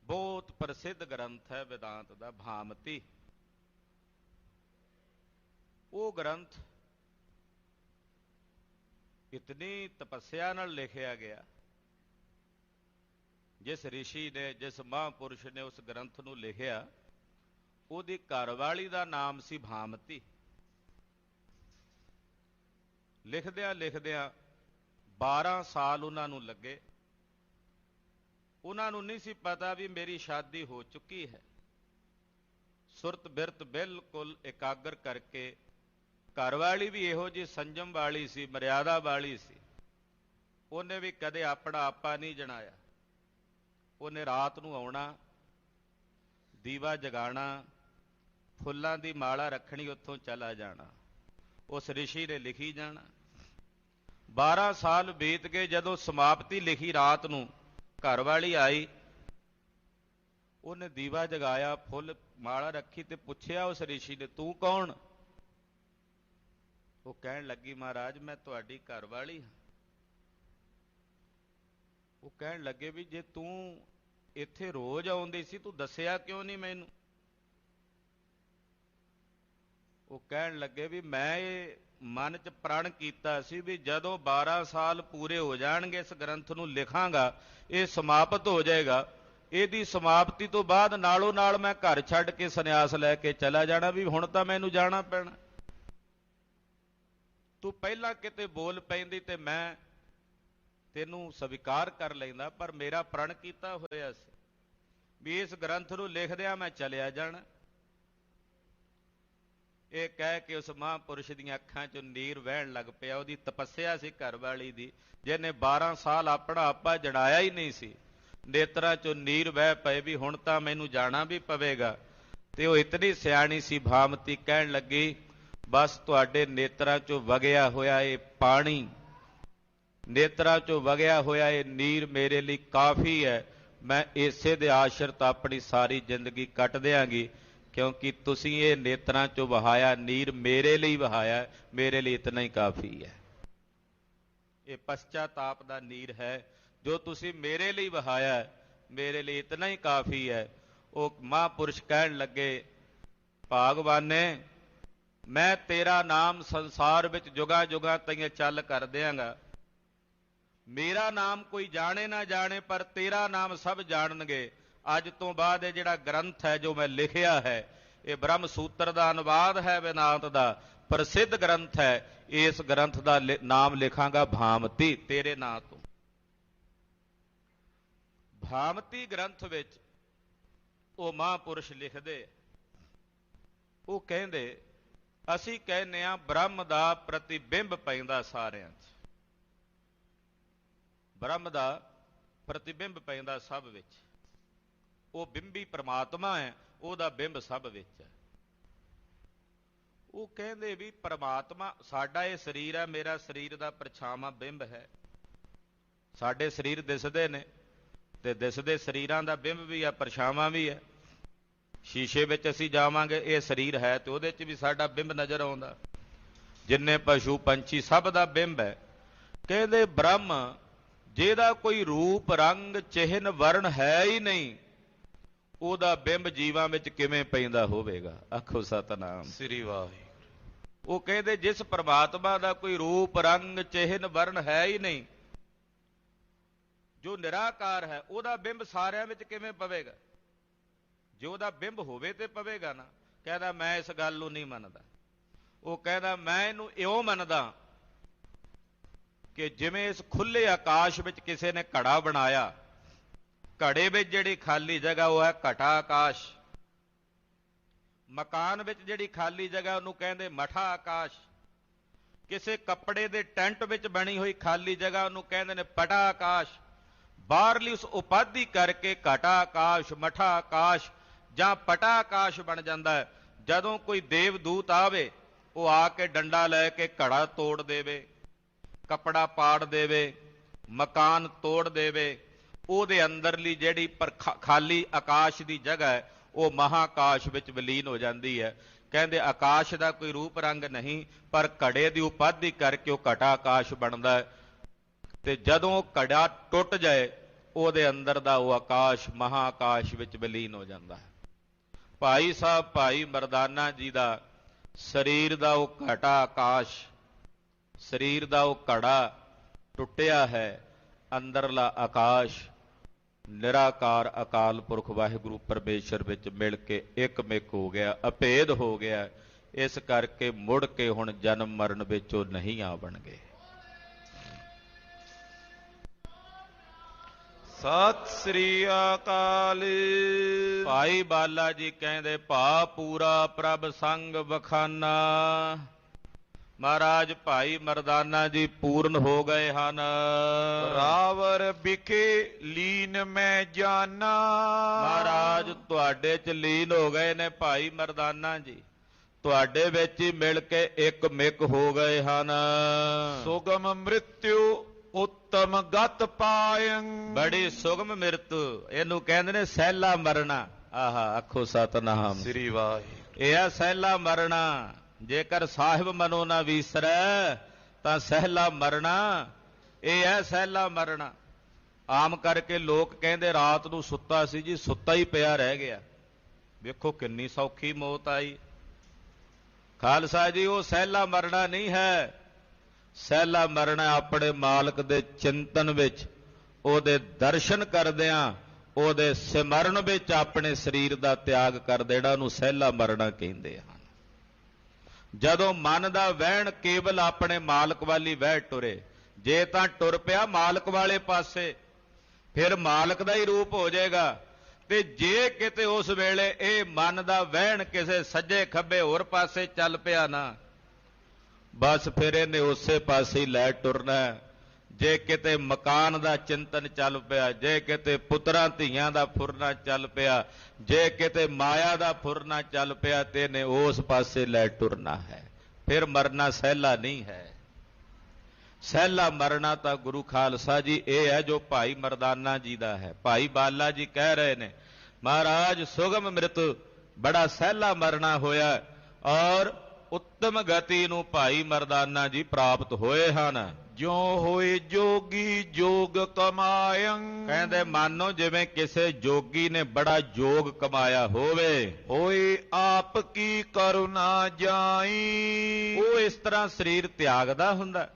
ਬਹੁਤ ਪ੍ਰਸਿੱਧ ਗ੍ਰੰਥ ਹੈ ਵਿਦਾਂਤ ਦਾ ਭਾਮਤੀ। ਉਹ ਗ੍ਰੰਥ ਇਤਨੀ ਤਪੱਸਿਆ ਨਾਲ ਲਿਖਿਆ ਗਿਆ। ਜਿਸ ਰਿਸ਼ੀ ਨੇ, ਜਿਸ ਮਹਾਂਪੁਰਸ਼ ਨੇ ਉਸ ਗ੍ਰੰਥ ਨੂੰ ਲਿਖਿਆ, ਉਹਦੀ ਘਰਵਾਲੀ ਦਾ ਨਾਮ ਸੀ ਭਾਮਤੀ। ਲਿਖਦਿਆਂ ਲਿਖਦਿਆਂ 12 ਸਾਲ ਉਹਨਾਂ ਨੂੰ ਲੱਗੇ। ਉਹਨਾਂ ਨੂੰ ਨਹੀਂ ਸੀ ਪਤਾ ਵੀ ਮੇਰੀ ਸ਼ਾਦੀ ਹੋ ਚੁੱਕੀ ਹੈ। ਸੁਰਤ ਬਿਰਤ ਬਿਲਕੁਲ ਇਕਾਗਰ ਕਰਕੇ, ਘਰਵਾਲੀ ਵੀ ਇਹੋ ਜਿਹੀ ਸੰਜਮ ਵਾਲੀ ਸੀ, ਮਰਿਆਦਾ ਵਾਲੀ ਸੀ। ਉਹਨੇ ਵੀ ਕਦੇ ਆਪਣਾ ਆਪਾ ਨਹੀਂ ਜਣਾਇਆ। ਉਹਨੇ ਰਾਤ ਨੂੰ ਆਉਣਾ, ਦੀਵਾ ਜਗਾਣਾ, ਫੁੱਲਾਂ ਦੀ ਮਾਲਾ ਰੱਖਣੀ, ਉੱਥੋਂ ਚਲਾ ਜਾਣਾ। ਉਸ ਰਿਸ਼ੀ ਨੇ ਲਿਖੀ ਜਾਣਾ। 12 ਸਾਲ ਬੀਤ ਗਏ। ਜਦੋਂ ਸਮਾਪਤੀ ਲਿਖੀ ਰਾਤ ਨੂੰ, ਘਰਵਾਲੀ ਆਈ, ਉਹਨੇ ਦੀਵਾ ਜਗਾਇਆ, ਫੁੱਲ ਮਾਲਾ ਰੱਖੀ ਤੇ ਪੁੱਛਿਆ ਉਸ ਰਿਸ਼ੀ ਨੇ, ਤੂੰ ਕੌਣ? ਉਹ ਕਹਿਣ ਲੱਗੀ, ਮਹਾਰਾਜ ਮੈਂ ਤੁਹਾਡੀ ਘਰਵਾਲੀ ਹਾਂ। ਉਹ ਕਹਿਣ ਲੱਗੇ ਵੀ ਜੇ ਤੂੰ ਇੱਥੇ ਰੋਜ਼ ਆਉਂਦੀ ਸੀ, ਤੂੰ ਦੱਸਿਆ ਕਿਉਂ ਨਹੀਂ ਮੈਨੂੰ? ਉਹ ਕਹਿਣ ਲੱਗੇ ਵੀ ਮੈਂ ਇਹ ਮਨ 'ਚ ਪ੍ਰਣ ਕੀਤਾ ਸੀ ਵੀ ਜਦੋਂ 12 ਸਾਲ ਪੂਰੇ ਹੋ ਜਾਣਗੇ, ਇਸ ਗ੍ਰੰਥ ਨੂੰ ਲਿਖਾਂਗਾ, ਇਹ ਸਮਾਪਤ ਹੋ ਜਾਏਗਾ। ਇਹਦੀ ਸਮਾਪਤੀ ਤੋਂ ਬਾਅਦ ਨਾਲੋਂ ਨਾਲ ਮੈਂ ਘਰ ਛੱਡ ਕੇ ਸੰਨਿਆਸ ਲੈ ਕੇ ਚਲਾ ਜਾਣਾ, ਵੀ ਹੁਣ ਤਾਂ ਮੈਨੂੰ ਜਾਣਾ ਪੈਣਾ। ਤੂੰ ਪਹਿਲਾਂ ਕਿਤੇ ਬੋਲ ਪੈਂਦੀ ਤੇ ਮੈਂ ਤੈਨੂੰ ਸਵੀਕਾਰ ਕਰ ਲੈਂਦਾ, ਪਰ ਮੇਰਾ ਪ੍ਰਣ ਕੀਤਾ ਹੋਇਆ ਸੀ ਵੀ ਇਸ ਗ੍ਰੰਥ ਨੂੰ ਲਿਖਦਿਆਂ ਮੈਂ ਚਲਿਆ ਜਾਣਾ। ਇਹ ਕਹਿ ਕੇ ਉਸ ਮਹਾਂਪੁਰਸ਼ ਦੀਆਂ ਅੱਖਾਂ 'ਚੋਂ ਨੀਰ ਵਹਿਣ ਲੱਗ ਪਿਆ। ਉਹਦੀ ਤਪੱਸਿਆ ਸੀ ਘਰਵਾਲੀ ਦੀ, ਜਿਹਨੇ 12 ਸਾਲ ਆਪਣਾ ਆਪਾ ਜੜਾਇਆ ਹੀ ਨਹੀਂ ਸੀ। ਨੇਤਰਾਂ 'ਚੋਂ ਨੀਰ ਵਹਿ ਪਏ ਵੀ ਹੁਣ ਤਾਂ ਮੈਨੂੰ ਜਾਣਾ ਵੀ ਪਵੇਗਾ। ਤੇ ਉਹ ਇਤਨੀ ਸਿਆਣੀ ਸੀ ਭਾਮਤੀ, ਕਹਿਣ ਲੱਗੀ, ਬਸ ਤੁਹਾਡੇ ਨੇਤਰਾਂ 'ਚੋਂ ਵਗਿਆ ਹੋਇਆ ਇਹ ਪਾਣੀ, ਨੇਤਰਾਂ 'ਚੋਂ ਵਗਿਆ ਹੋਇਆ ਇਹ ਨੀਰ ਮੇਰੇ ਲਈ ਕਾਫੀ ਹੈ। ਮੈਂ ਇਸੇ ਦੇ ਆਸ਼ਰਿਤ ਆਪਣੀ ਸਾਰੀ ਜ਼ਿੰਦਗੀ ਕੱਟ ਦਿਆਂਗੀ, ਕਿਉਂਕਿ ਤੁਸੀਂ ਇਹ ਨੇਤਰਾਂ 'ਚੋਂ ਵਹਾਇਆ ਨੀਰ ਮੇਰੇ ਲਈ ਵਹਾਇਆ, ਮੇਰੇ ਲਈ ਇਤਨਾ ਹੀ ਕਾਫੀ ਹੈ। ਇਹ ਪਛਤਾਤਾਪ ਦਾ ਨੀਰ ਹੈ ਜੋ ਤੁਸੀਂ ਮੇਰੇ ਲਈ ਵਹਾਇਆ, ਮੇਰੇ ਲਈ ਇਤਨਾ ਹੀ ਕਾਫੀ ਹੈ। ਉਹ ਮਹਾਂਪੁਰਸ਼ ਕਹਿਣ ਲੱਗੇ, ਭਾਗਵਾਨੇ ਮੈਂ ਤੇਰਾ ਨਾਮ ਸੰਸਾਰ ਵਿੱਚ ਜੁਗਾਂ ਜੁਗਾਂ ਤਾਈਂ ਚੱਲ ਕਰ ਦਿਆਂਗਾ। ਮੇਰਾ ਨਾਮ ਕੋਈ ਜਾਣੇ ਨਾ ਜਾਣੇ, ਪਰ ਤੇਰਾ ਨਾਮ ਸਭ ਜਾਣਨਗੇ। ਅੱਜ ਤੋਂ ਬਾਅਦ ਇਹ ਜਿਹੜਾ ਗ੍ਰੰਥ ਹੈ ਜੋ ਮੈਂ ਲਿਖਿਆ ਹੈ, ਇਹ ਬ੍ਰਹਮ ਸੂਤਰ ਦਾ ਅਨੁਵਾਦ ਹੈ ਵਿਦਾਂਤ ਦਾ, ਪ੍ਰਸਿੱਧ ਗ੍ਰੰਥ ਹੈ। ਇਸ ਗ੍ਰੰਥ ਦਾ ਨਾਮ ਲਿਖਾਂਗਾ ਭਾਮਤੀ, ਤੇਰੇ ਨਾਂ ਤੋਂ। ਭਾਮਤੀ ਗ੍ਰੰਥ ਵਿੱਚ ਉਹ ਮਹਾਂਪੁਰਸ਼ ਲਿਖਦੇ, ਉਹ ਕਹਿੰਦੇ, ਅਸੀਂ ਕਹਿੰਦੇ ਹਾਂ ਬ੍ਰਹਮ ਦਾ ਪ੍ਰਤੀਬਿੰਬ ਪੈਂਦਾ ਸਾਰਿਆਂ 'ਚ, ਬ੍ਰਹਮ ਦਾ ਪ੍ਰਤੀਬਿੰਬ ਪੈਂਦਾ ਸਭ ਵਿੱਚ। ਉਹ ਬਿੰਬੀ ਪ੍ਰਮਾਤਮਾ ਹੈ, ਉਹਦਾ ਬਿੰਬ ਸਭ ਵਿੱਚ ਹੈ। ਉਹ ਕਹਿੰਦੇ ਵੀ ਪ੍ਰਮਾਤਮਾ, ਸਾਡਾ ਇਹ ਸਰੀਰ ਹੈ, ਮੇਰਾ ਸਰੀਰ ਦਾ ਪਰਛਾਵਾਂ ਬਿੰਬ ਹੈ। ਸਾਡੇ ਸਰੀਰ ਦਿਸਦੇ ਨੇ ਤੇ ਦਿਸਦੇ ਸਰੀਰਾਂ ਦਾ ਬਿੰਬ ਵੀ ਹੈ, ਪਰਛਾਵਾਂ ਵੀ ਹੈ। ਸ਼ੀਸ਼ੇ ਵਿੱਚ ਅਸੀਂ ਜਾਵਾਂਗੇ, ਇਹ ਸਰੀਰ ਹੈ ਤੇ ਉਹਦੇ 'ਚ ਵੀ ਸਾਡਾ ਬਿੰਬ ਨਜ਼ਰ ਆਉਂਦਾ। ਜਿੰਨੇ ਪਸ਼ੂ ਪੰਛੀ ਸਭ ਦਾ ਬਿੰਬ ਹੈ। ਕਹਿੰਦੇ ਬ੍ਰਹਮ ਜਿਹਦਾ ਕੋਈ ਰੂਪ ਰੰਗ ਚਿਹਨ ਵਰਣ ਹੈ ਹੀ ਨਹੀਂ, ਉਹਦਾ ਬਿੰਬ ਜੀਵਾਂ ਵਿੱਚ ਕਿਵੇਂ ਪੈਂਦਾ ਹੋਵੇਗਾ? ਆਖੋ ਸਤਨਾਮ ਸ੍ਰੀ ਵਾਹਿਗੁਰੂ। ਉਹ ਕਹਿੰਦੇ ਜਿਸ ਪ੍ਰਮਾਤਮਾ ਦਾ ਕੋਈ ਰੂਪ ਰੰਗ ਚਿਹਨ ਵਰਣ ਹੈ ਹੀ ਨਹੀਂ, ਜੋ ਨਿਰਾਕਾਰ ਹੈ, ਉਹਦਾ ਬਿੰਬ ਸਾਰਿਆਂ ਵਿੱਚ ਕਿਵੇਂ ਪਵੇਗਾ? ਜੇ ਉਹਦਾ ਬਿੰਬ ਹੋਵੇ ਤੇ ਪਵੇਗਾ ਨਾ। ਕਹਿੰਦਾ ਮੈਂ ਇਸ ਗੱਲ ਨੂੰ ਨਹੀਂ ਮੰਨਦਾ। ਉਹ ਕਹਿੰਦਾ ਮੈਂ ਇਹਨੂੰ ਇਉਂ ਮੰਨਦਾ ਕਿ ਜਿਵੇਂ ਇਸ ਖੁੱਲੇ ਆਕਾਸ਼ ਵਿੱਚ ਕਿਸੇ ਨੇ ਘੜਾ ਬਣਾਇਆ, ਘੜੇ ਵਿੱਚ ਜਿਹੜੀ ਖਾਲੀ ਜਗ੍ਹਾ ਉਹ ਹੈ ਘਟਾ ਆਕਾਸ਼। ਮਕਾਨ ਵਿੱਚ ਜਿਹੜੀ ਖਾਲੀ ਜਗ੍ਹਾ ਉਹਨੂੰ ਕਹਿੰਦੇ ਮਠਾ ਆਕਾਸ਼। ਕਿਸੇ ਕੱਪੜੇ ਦੇ ਟੈਂਟ ਵਿੱਚ ਬਣੀ ਹੋਈ ਖਾਲੀ ਜਗ੍ਹਾ ਉਹਨੂੰ ਕਹਿੰਦੇ ਨੇ ਪਟਾ ਆਕਾਸ਼। ਬਾਹਰਲੀ ਉਸ ਉਪਾਧੀ ਕਰਕੇ ਘਟਾ ਆਕਾਸ਼, ਮਠਾ ਆਕਾਸ਼ ਜਾਂ ਪਟਾ ਆਕਾਸ਼ ਬਣ ਜਾਂਦਾ ਹੈ। ਜਦੋਂ ਕੋਈ ਦੇਵਦੂਤ ਆਵੇ ਉਹ ਆ ਕੇ ਡੰਡਾ ਲੈ ਕੇ ਘੜਾ ਤੋੜ ਦੇਵੇ, ਕੱਪੜਾ ਪਾੜ ਦੇਵੇ, ਮਕਾਨ ਤੋੜ ਦੇਵੇ, ਉਹਦੇ ਅੰਦਰਲੀ ਜਿਹੜੀ ਖਾਲੀ ਆਕਾਸ਼ ਦੀ ਜਗ੍ਹਾ ਹੈ ਉਹ ਮਹਾਕਾਸ਼ ਵਿੱਚ ਵਿਲੀਨ ਹੋ ਜਾਂਦੀ ਹੈ। ਕਹਿੰਦੇ ਆਕਾਸ਼ ਦਾ ਕੋਈ ਰੂਪ ਰੰਗ ਨਹੀਂ, ਪਰ ਘੜੇ ਦੀ ਉਪਾਧੀ ਕਰਕੇ ਉਹ ਘਟਾ ਆਕਾਸ਼ ਬਣਦਾ ਹੈ। ਤੇ ਜਦੋਂ ਉਹ ਘੜਾ ਟੁੱਟ ਜਾਏ ਉਹਦੇ ਅੰਦਰ ਦਾ ਉਹ ਆਕਾਸ਼ ਮਹਾਕਾਸ਼ ਵਿੱਚ ਵਿਲੀਨ ਹੋ ਜਾਂਦਾ ਹੈ। ਭਾਈ ਸਾਹਿਬ ਭਾਈ ਮਰਦਾਨਾ ਜੀ ਦਾ ਸਰੀਰ ਦਾ ਉਹ ਘਟਾ ਆਕਾਸ਼, ਸਰੀਰ ਦਾ ਉਹ ਘੜਾ ਟੁੱਟਿਆ ਹੈ, ਅੰਦਰਲਾ ਆਕਾਸ਼ ਨਿਰਾਕਾਰ ਅਕਾਲ ਪੁਰਖ ਵਾਹਿਗੁਰੂ ਪਰਮੇਸ਼ਰ ਵਿੱਚ ਮਿਲ ਕੇ ਇੱਕਮਿਕ ਹੋ ਗਿਆ, ਅਭੇਦ ਹੋ ਗਿਆ। ਇਸ ਕਰਕੇ ਮੁੜ ਕੇ ਹੁਣ ਜਨਮ ਮਰਨ ਵਿੱਚ ਉਹ ਨਹੀਂ ਆ ਬਣਗੇ। ਸਤਿ ਸ੍ਰੀ ਅਕਾਲ। ਭਾਈ ਬਾਲਾ ਜੀ ਕਹਿੰਦੇ ਭਾ ਪੂਰਾ ਪ੍ਰਭ ਸੰਗ ਬਖਾਨਾ। ਮਹਾਰਾਜ ਭਾਈ ਮਰਦਾਨਾ ਜੀ ਪੂਰਨ ਹੋ ਗਏ ਹਨ। ਰਾਵਰ ਵਿਖੇ ਲੀਨ ਮੈਂ ਜਾਨਾ। ਮਹਾਰਾਜ ਤੁਹਾਡੇ ਚ ਲੀਨ ਹੋ ਗਏ ਨੇ ਭਾਈ ਮਰਦਾਨਾ ਜੀ, ਤੁਹਾਡੇ ਵਿੱਚ ਹੀ ਮਿਲ ਕੇ ਇੱਕ ਮਿਕ ਹੋ ਗਏ ਹਨ। ਸੁਗਮ ਮ੍ਰਿਤਿਉ ਉੱਤਮ ਗਤ ਪਾਇੰ। ਬੜੀ ਸੁਗਮ ਮਿਰਤੂ, ਇਹਨੂੰ ਕਹਿੰਦੇ ਨੇ ਸਹਿਲਾ ਮਰਨਾ। ਆਹਾ ਆਖੋ ਸਤਨਾਮ ਸ੍ਰੀ ਵਾਹਿਗੁਰੂ। ਇਹ ਆ ਸਹਿਲਾ ਮਰਨਾ। ਜੇਕਰ ਸਾਹਿਬ ਮਨੋ ਨਾ ਵੀਸਰੈ ਤਾਂ ਸਹਿਲਾ ਮਰਨਾ, ਇਹ ਹੈ ਸਹਿਲਾ ਮਰਨਾ। ਆਮ ਕਰਕੇ ਲੋਕ ਕਹਿੰਦੇ ਰਾਤ ਨੂੰ ਸੁੱਤਾ ਸੀ ਜੀ, ਸੁੱਤਾ ਹੀ ਪਿਆ ਰਹਿ ਗਿਆ। ਵੇਖੋ ਕਿੰਨੀ ਸੌਖੀ ਮੌਤ ਆਈ। ਖਾਲਸਾ ਜੀ ਉਹ ਸਹਿਲਾ ਮਰਨਾ ਨਹੀਂ ਹੈ। ਸਹਿਲਾ ਮਰਨਾ ਆਪਣੇ ਮਾਲਕ ਦੇ ਚਿੰਤਨ ਵਿੱਚ, ਉਹਦੇ ਦਰਸ਼ਨ ਕਰਦਿਆਂ, ਉਹਦੇ ਸਿਮਰਨ ਵਿੱਚ ਆਪਣੇ ਸਰੀਰ ਦਾ ਤਿਆਗ ਕਰ ਦੇਣਾ ਨੂੰ ਸਹਿਲਾ ਮਰਨਾ ਕਹਿੰਦੇ ਹਨ। ਜਦੋਂ ਮਨ ਦਾ ਵਹਿਣ ਕੇਵਲ ਆਪਣੇ ਮਾਲਕ ਵਾਲੀ ਵਹਿ ਟੁਰੇ, ਜੇ ਤਾਂ ਟੁਰ ਪਿਆ ਮਾਲਕ ਵਾਲੇ ਪਾਸੇ ਫਿਰ ਮਾਲਕ ਦਾ ਹੀ ਰੂਪ ਹੋ ਜਾਏਗਾ। ਤੇ ਜੇ ਕਿਤੇ ਉਸ ਵੇਲੇ ਇਹ ਮਨ ਦਾ ਵਹਿਣ ਕਿਸੇ ਸੱਜੇ ਖੱਬੇ ਹੋਰ ਪਾਸੇ ਚੱਲ ਪਿਆ ਨਾ, ਬਸ ਫਿਰ ਇਹਨੇ ਉਸੇ ਪਾਸੇ ਹੀ ਲੈ ਟੁਰਨਾ। ਜੇ ਕਿਤੇ ਮਕਾਨ ਦਾ ਚਿੰਤਨ ਚੱਲ ਪਿਆ, ਜੇ ਕਿਤੇ ਪੁੱਤਰਾਂ ਧੀਆਂ ਦਾ ਫੁਰਨਾ ਚੱਲ ਪਿਆ, ਜੇ ਕਿਤੇ ਮਾਇਆ ਦਾ ਫੁਰਨਾ ਚੱਲ ਪਿਆ, ਤੇ ਇਹਨੇ ਉਸ ਪਾਸੇ ਲੈ ਟੁਰਨਾ ਹੈ। ਫਿਰ ਮਰਨਾ ਸਹਿਲਾ ਨਹੀਂ ਹੈ। ਸਹਿਲਾ ਮਰਨਾ ਤਾਂ ਗੁਰੂ ਖਾਲਸਾ ਜੀ ਇਹ ਹੈ ਜੋ ਭਾਈ ਮਰਦਾਨਾ ਜੀ ਦਾ ਹੈ। ਭਾਈ ਬਾਲਾ ਜੀ ਕਹਿ ਰਹੇ ਨੇ ਮਹਾਰਾਜ ਸੁਗਮ ਮ੍ਰਿਤ, ਬੜਾ ਸਹਿਲਾ ਮਰਨਾ ਹੋਇਆ ਔਰ ਉੱਤਮ ਗਤੀ ਨੂੰ ਭਾਈ ਮਰਦਾਨਾ ਜੀ ਪ੍ਰਾਪਤ ਹੋਏ ਹਨ। ਜਿਉ ਹੋਏ ਜੋਗੀ ਜੋਗ ਕਮਾਇੰ। ਕਹਿੰਦੇ ਮਾਨੋ ਜਿਵੇਂ ਕਿਸੇ ਜੋਗੀ ਨੇ ਬੜਾ ਜੋਗ ਕਮਾਇਆ ਹੋਵੇ। ਹੋਏ ਆਪ ਕੀ ਕਰੁਣਾ ਜਾਈ। ਉਹ ਇਸ ਤਰ੍ਹਾਂ ਸਰੀਰ ਤਿਆਗਦਾ ਹੁੰਦਾ।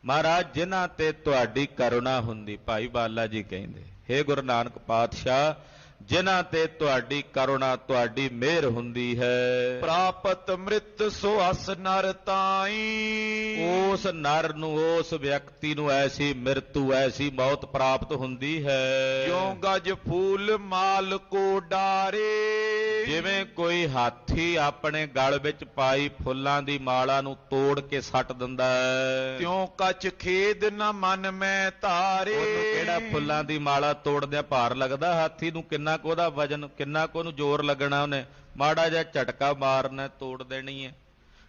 ਮਹਾਰਾਜ ਜਿਨ੍ਹਾਂ ਤੇ ਤੁਹਾਡੀ ਕਰੁਣਾ ਹੁੰਦੀ, ਭਾਈ ਬਾਲਾ ਜੀ ਕਹਿੰਦੇ ਹੇ ਗੁਰੂ ਨਾਨਕ ਪਾਤਸ਼ਾਹ, ਜਿਨ੍ਹਾਂ ਤੇ ਤੁਹਾਡੀ ਕਰੁਣਾ, ਤੁਹਾਡੀ ਮਿਹਰ ਹੁੰਦੀ ਹੈ, ਪ੍ਰਾਪਤ ਮ੍ਰਿਤ ਸੋ ਅਸ ਨਰ ਤਾਈ। ਉਸ ਨਰ ਨੂੰ, ਉਸ ਵਿਅਕਤੀ ਨੂੰ ਐਸੀ ਮ੍ਰਿਤੂ, ਐਸੀ ਮੌਤ ਪ੍ਰਾਪਤ ਹੁੰਦੀ ਹੈ। ਜਿਉ ਗਜ ਫੂਲ ਮਾਲ ਕੋ ਡਾਰੇ। ਜਿਵੇਂ ਕੋਈ ਹਾਥੀ ਆਪਣੇ ਗਲ ਵਿੱਚ ਪਾਈ ਫੁੱਲਾਂ ਦੀ ਮਾਲਾ ਨੂੰ ਤੋੜ ਕੇ ਸੱਟ ਦਿੰਦਾ ਹੈ, ਤਿਉ ਕਛ ਖੇਦ ਨ ਮਨ ਮੈਂ ਧਾਰੇ। ਉਹਨੂੰ ਕਿਹੜਾ ਫੁੱਲਾਂ ਦੀ ਮਾਲਾ ਤੋੜਦਿਆਂ ਭਾਰ ਲੱਗਦਾ? ਹਾਥੀ ਨੂੰ ਕਿੰਨਾ ਕੁ ਉਹਦਾ ਵਜਨ, ਕਿੰਨਾ ਕੁ ਉਹਨੂੰ ਜ਼ੋਰ ਲੱਗਣਾ, ਉਹਨੇ ਮਾੜਾ ਜਿਹਾ ਝਟਕਾ ਮਾਰਨਾ, ਤੋੜ ਦੇਣੀ ਹੈ।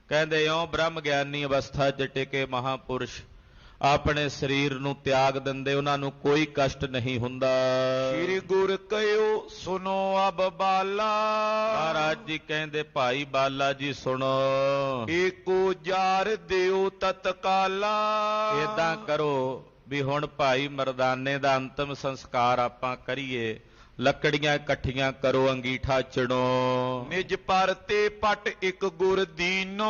ਕਹਿੰਦੇ ਇਉਂ ਬ੍ਰਹਮ ਗਿਆਨੀ ਅਵਸਥਾ 'ਚ ਟਿਕੇ ਮਹਾਂਪੁਰਸ਼ ਆਪਣੇ ਸਰੀਰ ਨੂੰ ਤਿਆਗ ਦਿੰਦੇ, ਉਹਨਾਂ ਨੂੰ ਕੋਈ ਕਸ਼ਟ ਨਹੀਂ ਹੁੰਦਾ। ਸ੍ਰੀ ਗੁਰ ਕਹਿਓ ਸੁਨੋ ਅਬ ਬਾਲਾ। ਮਹਾਰਾਜ ਜੀ ਕਹਿੰਦੇ ਭਾਈ ਬਾਲਾ ਜੀ ਸੁਣੋ, ਏਕੋ ਜਾਰ ਦਿਓ ਤਤਕਾਲਾ। ਏਦਾਂ ਕਰੋ ਵੀ ਹੁਣ ਭਾਈ ਮਰਦਾਨੇ ਦਾ ਅੰਤਮ ਸੰਸਕਾਰ ਆਪਾਂ ਕਰੀਏ। ਲੱਕੜੀਆਂ ਇਕੱਠੀਆਂ ਕਰੋ, ਅੰਗੀਠਾ ਚਿਣੋ। ਨਿਜ ਪਰ ਤੇ ਪਟ ਇੱਕ ਗੁਰ ਦੀਨੋ।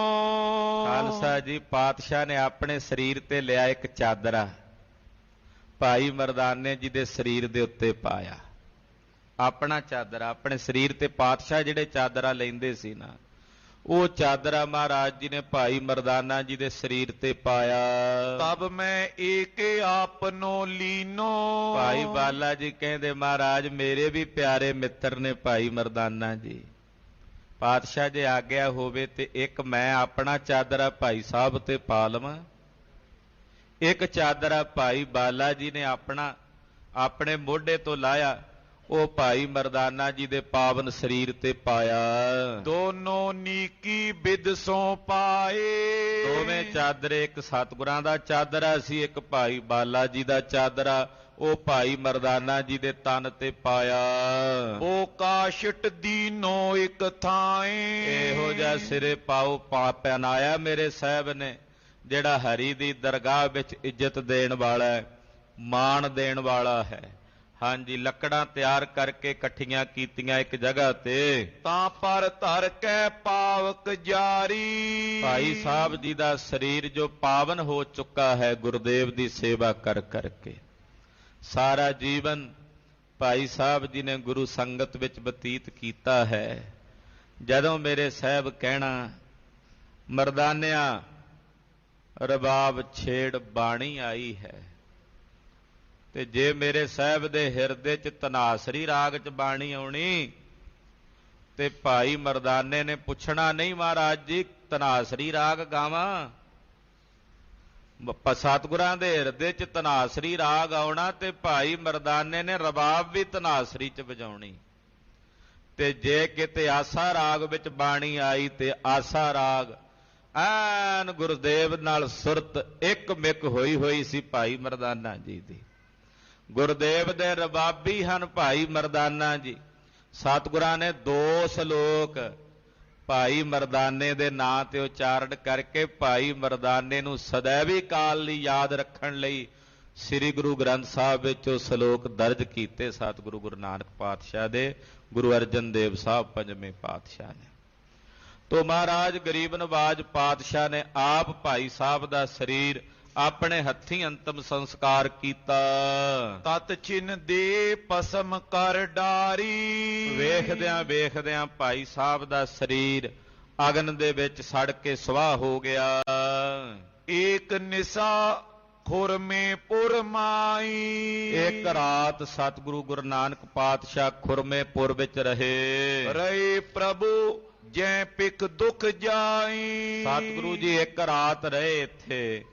ਖਾਲਸਾ ਜੀ ਪਾਤਸ਼ਾਹ ਨੇ ਆਪਣੇ ਸਰੀਰ ਤੇ ਲਿਆ ਇੱਕ ਚਾਦਰਾ, ਭਾਈ ਮਰਦਾਨੇ ਜੀ ਦੇ ਸਰੀਰ ਦੇ ਉੱਤੇ ਪਾਇਆ। ਆਪਣਾ ਚਾਦਰਾ ਆਪਣੇ ਸਰੀਰ ਤੇ ਪਾਤਸ਼ਾਹ ਜਿਹੜੇ ਚਾਦਰਾ ਲੈਂਦੇ ਸੀ ਨਾ, ਉਹ ਚਾਦਰਾ ਮਹਾਰਾਜ ਜੀ ਨੇ ਭਾਈ ਮਰਦਾਨਾ ਜੀ ਦੇ ਸਰੀਰ ਤੇ ਪਾਇਆ। ਤਬ ਮੈਂ ਏਕੇ ਆਪਨੋ ਲੀਨੋ। ਭਾਈ ਬਾਲਾ ਜੀ ਕਹਿੰਦੇ ਮਹਾਰਾਜ ਮੇਰੇ ਵੀ ਪਿਆਰੇ ਮਿੱਤਰ ਨੇ ਭਾਈ ਮਰਦਾਨਾ ਜੀ, ਪਾਤਸ਼ਾਹ ਜੇ ਆਗਿਆ ਹੋਵੇ ਤੇ ਇੱਕ ਮੈਂ ਆਪਣਾ ਚਾਦਰਾ ਭਾਈ ਸਾਹਿਬ ਤੇ ਪਾ ਲਵਾਂ, ਇੱਕ ਚਾਦਰਾ ਭਾਈ ਬਾਲਾ ਜੀ ਨੇ ਆਪਣੇ ਮੋਢੇ ਤੋਂ ਲਾਇਆ, ਉਹ ਭਾਈ ਮਰਦਾਨਾ ਜੀ ਦੇ ਪਾਵਨ ਸਰੀਰ ਤੇ ਪਾਇਆ। ਦੋਨੋਂ ਨੀਕੀ ਬਿਦ ਸੋਂ ਪਾਏ। ਦੋਵੇਂ ਚਾਦਰੇ, ਇੱਕ ਸਤਿਗੁਰਾਂ ਦਾ ਚਾਦਰਾ ਸੀ, ਇੱਕ ਭਾਈ ਬਾਲਾ ਜੀ ਦਾ ਚਾਦਰਾ, ਉਹ ਭਾਈ ਮਰਦਾਨਾ ਜੀ ਦੇ ਤਨ ਤੇ ਪਾਇਆ। ਉਹ ਕਾਸ਼ਟ ਦੀਨੋ ਇੱਕ ਥਾਏ। ਇਹੋ ਜਿਹਾ ਸਿਰੇ ਪਾਉ ਪਹਿਨਾਇਆ ਮੇਰੇ ਸਾਹਿਬ ਨੇ, ਜਿਹੜਾ ਹਰੀ ਦੀ ਦਰਗਾਹ ਵਿੱਚ ਇੱਜ਼ਤ ਦੇਣ ਵਾਲਾ ਹੈ, ਮਾਣ ਦੇਣ ਵਾਲਾ ਹੈ। ਹਾਂਜੀ, ਲੱਕੜਾਂ ਤਿਆਰ ਕਰਕੇ ਇਕੱਠੀਆਂ ਕੀਤੀਆਂ ਇੱਕ ਜਗ੍ਹਾ ਤੇ, ਤਾਂ ਪਰ ਧਰ ਕੇ ਪਾਵਕ ਜਾਰੀ। ਭਾਈ ਸਾਹਿਬ ਜੀ ਦਾ ਸਰੀਰ ਜੋ ਪਾਵਨ ਹੋ ਚੁੱਕਾ ਹੈ ਗੁਰਦੇਵ ਦੀ ਸੇਵਾ ਕਰ ਕਰਕੇ। ਸਾਰਾ ਜੀਵਨ ਭਾਈ ਸਾਹਿਬ ਜੀ ਨੇ ਗੁਰੂ ਸੰਗਤ ਵਿੱਚ ਬਤੀਤ ਕੀਤਾ ਹੈ। ਜਦੋਂ ਮੇਰੇ ਸਾਹਿਬ ਕਹਿਣਾ, ਮਰਦਾਨਿਆ ਰਬਾਬ ਛੇੜ ਬਾਣੀ ਆਈ ਹੈ, ਤੇ ਜੇ ਮੇਰੇ ਸਾਹਿਬ ਦੇ ਹਿਰਦੇ 'ਚ ਤਨਾਸਰੀ ਰਾਗ 'ਚ ਬਾਣੀ ਆਉਣੀ, ਤੇ ਭਾਈ ਮਰਦਾਨੇ ਨੇ ਪੁੱਛਣਾ ਨਹੀਂ, ਮਹਾਰਾਜ ਜੀ ਤਨਾਸਰੀ ਰਾਗ ਗਾਵਾਂ? ਸਤਿਗੁਰਾਂ ਦੇ ਹਿਰਦੇ 'ਚ ਤਨਾਸਰੀ ਰਾਗ ਆਉਣਾ, ਤੇ ਭਾਈ ਮਰਦਾਨੇ ਨੇ ਰਬਾਬ ਵੀ ਤਨਾਸਰੀ 'ਚ ਵਜਾਉਣੀ। ਤੇ ਜੇ ਕਿਤੇ ਆਸਾ ਰਾਗ ਵਿੱਚ ਬਾਣੀ ਆਈ, ਤੇ ਆਸਾ ਰਾਗ ਐਨ ਗੁਰਦੇਵ ਨਾਲ ਸੁਰਤ ਇੱਕ ਮਿਕ ਹੋਈ ਹੋਈ ਸੀ ਭਾਈ ਮਰਦਾਨਾ ਜੀ ਦੀ। ਗੁਰਦੇਵ ਦੇ ਰਬਾਬੀ ਹਨ ਭਾਈ ਮਰਦਾਨਾ ਜੀ। ਸਤਿਗੁਰਾਂ ਨੇ 2 ਸ਼ਲੋਕ ਭਾਈ ਮਰਦਾਨੇ ਦੇ ਨਾਂ ਤੇ ਉਚਾਰਨ ਕਰਕੇ ਭਾਈ ਮਰਦਾਨੇ ਨੂੰ ਸदैवी ਕਾਲ ਲਈ ਯਾਦ ਰੱਖਣ ਲਈ ਸ੍ਰੀ ਗੁਰੂ ਗ੍ਰੰਥ ਸਾਹਿਬ ਵਿੱਚ ਉਹ ਸ਼ਲੋਕ ਦਰਜ ਕੀਤੇ। ਸਤਿਗੁਰੂ ਗੁਰੂ ਨਾਨਕ ਪਾਤਸ਼ਾਹ ਦੇ, ਗੁਰੂ ਅਰਜਨ ਦੇਵ ਸਾਹਿਬ ਪੰਜਵੇਂ ਪਾਤਸ਼ਾਹ ਨੇ। ਤੋ ਮਹਾਰਾਜ ਗਰੀਬ ਨਵਾਜ ਪਾਤਸ਼ਾਹ ਨੇ ਆਪ ਭਾਈ ਸਾਹਿਬ ਦਾ ਸਰੀਰ ਆਪਣੇ ਹੱਥੀਂ ਅੰਤਮ ਸੰਸਕਾਰ ਕੀਤਾ। ਤਤ ਚਿੰਨ ਦੇ ਪਸਮ ਕਰ ਡਾਰੀ। ਵੇਖਦਿਆਂ ਵੇਖਦਿਆਂ ਭਾਈ ਸਾਹਿਬ ਦਾ ਸਰੀਰ ਅਗਨ ਦੇ ਵਿੱਚ ਸੜ ਕੇ ਸੁਆਹ ਹੋ ਗਿਆ। ਏਕ ਨਿਸਾ ਖੁਰਮੇ ਪੁਰ ਮਾਈ। ਇੱਕ ਰਾਤ ਸਤਿਗੁਰੂ ਗੁਰੂ ਨਾਨਕ ਪਾਤਸ਼ਾਹ ਖੁਰਮੇਪੁਰ ਵਿੱਚ ਰਹੇ ਪ੍ਰਭੂ ਜੈ ਪਿਕ ਦੁਖ ਜਾਈ। ਸਤਿਗੁਰੂ ਜੀ ਇੱਕ ਰਾਤ ਰਹੇ ਇੱਥੇ।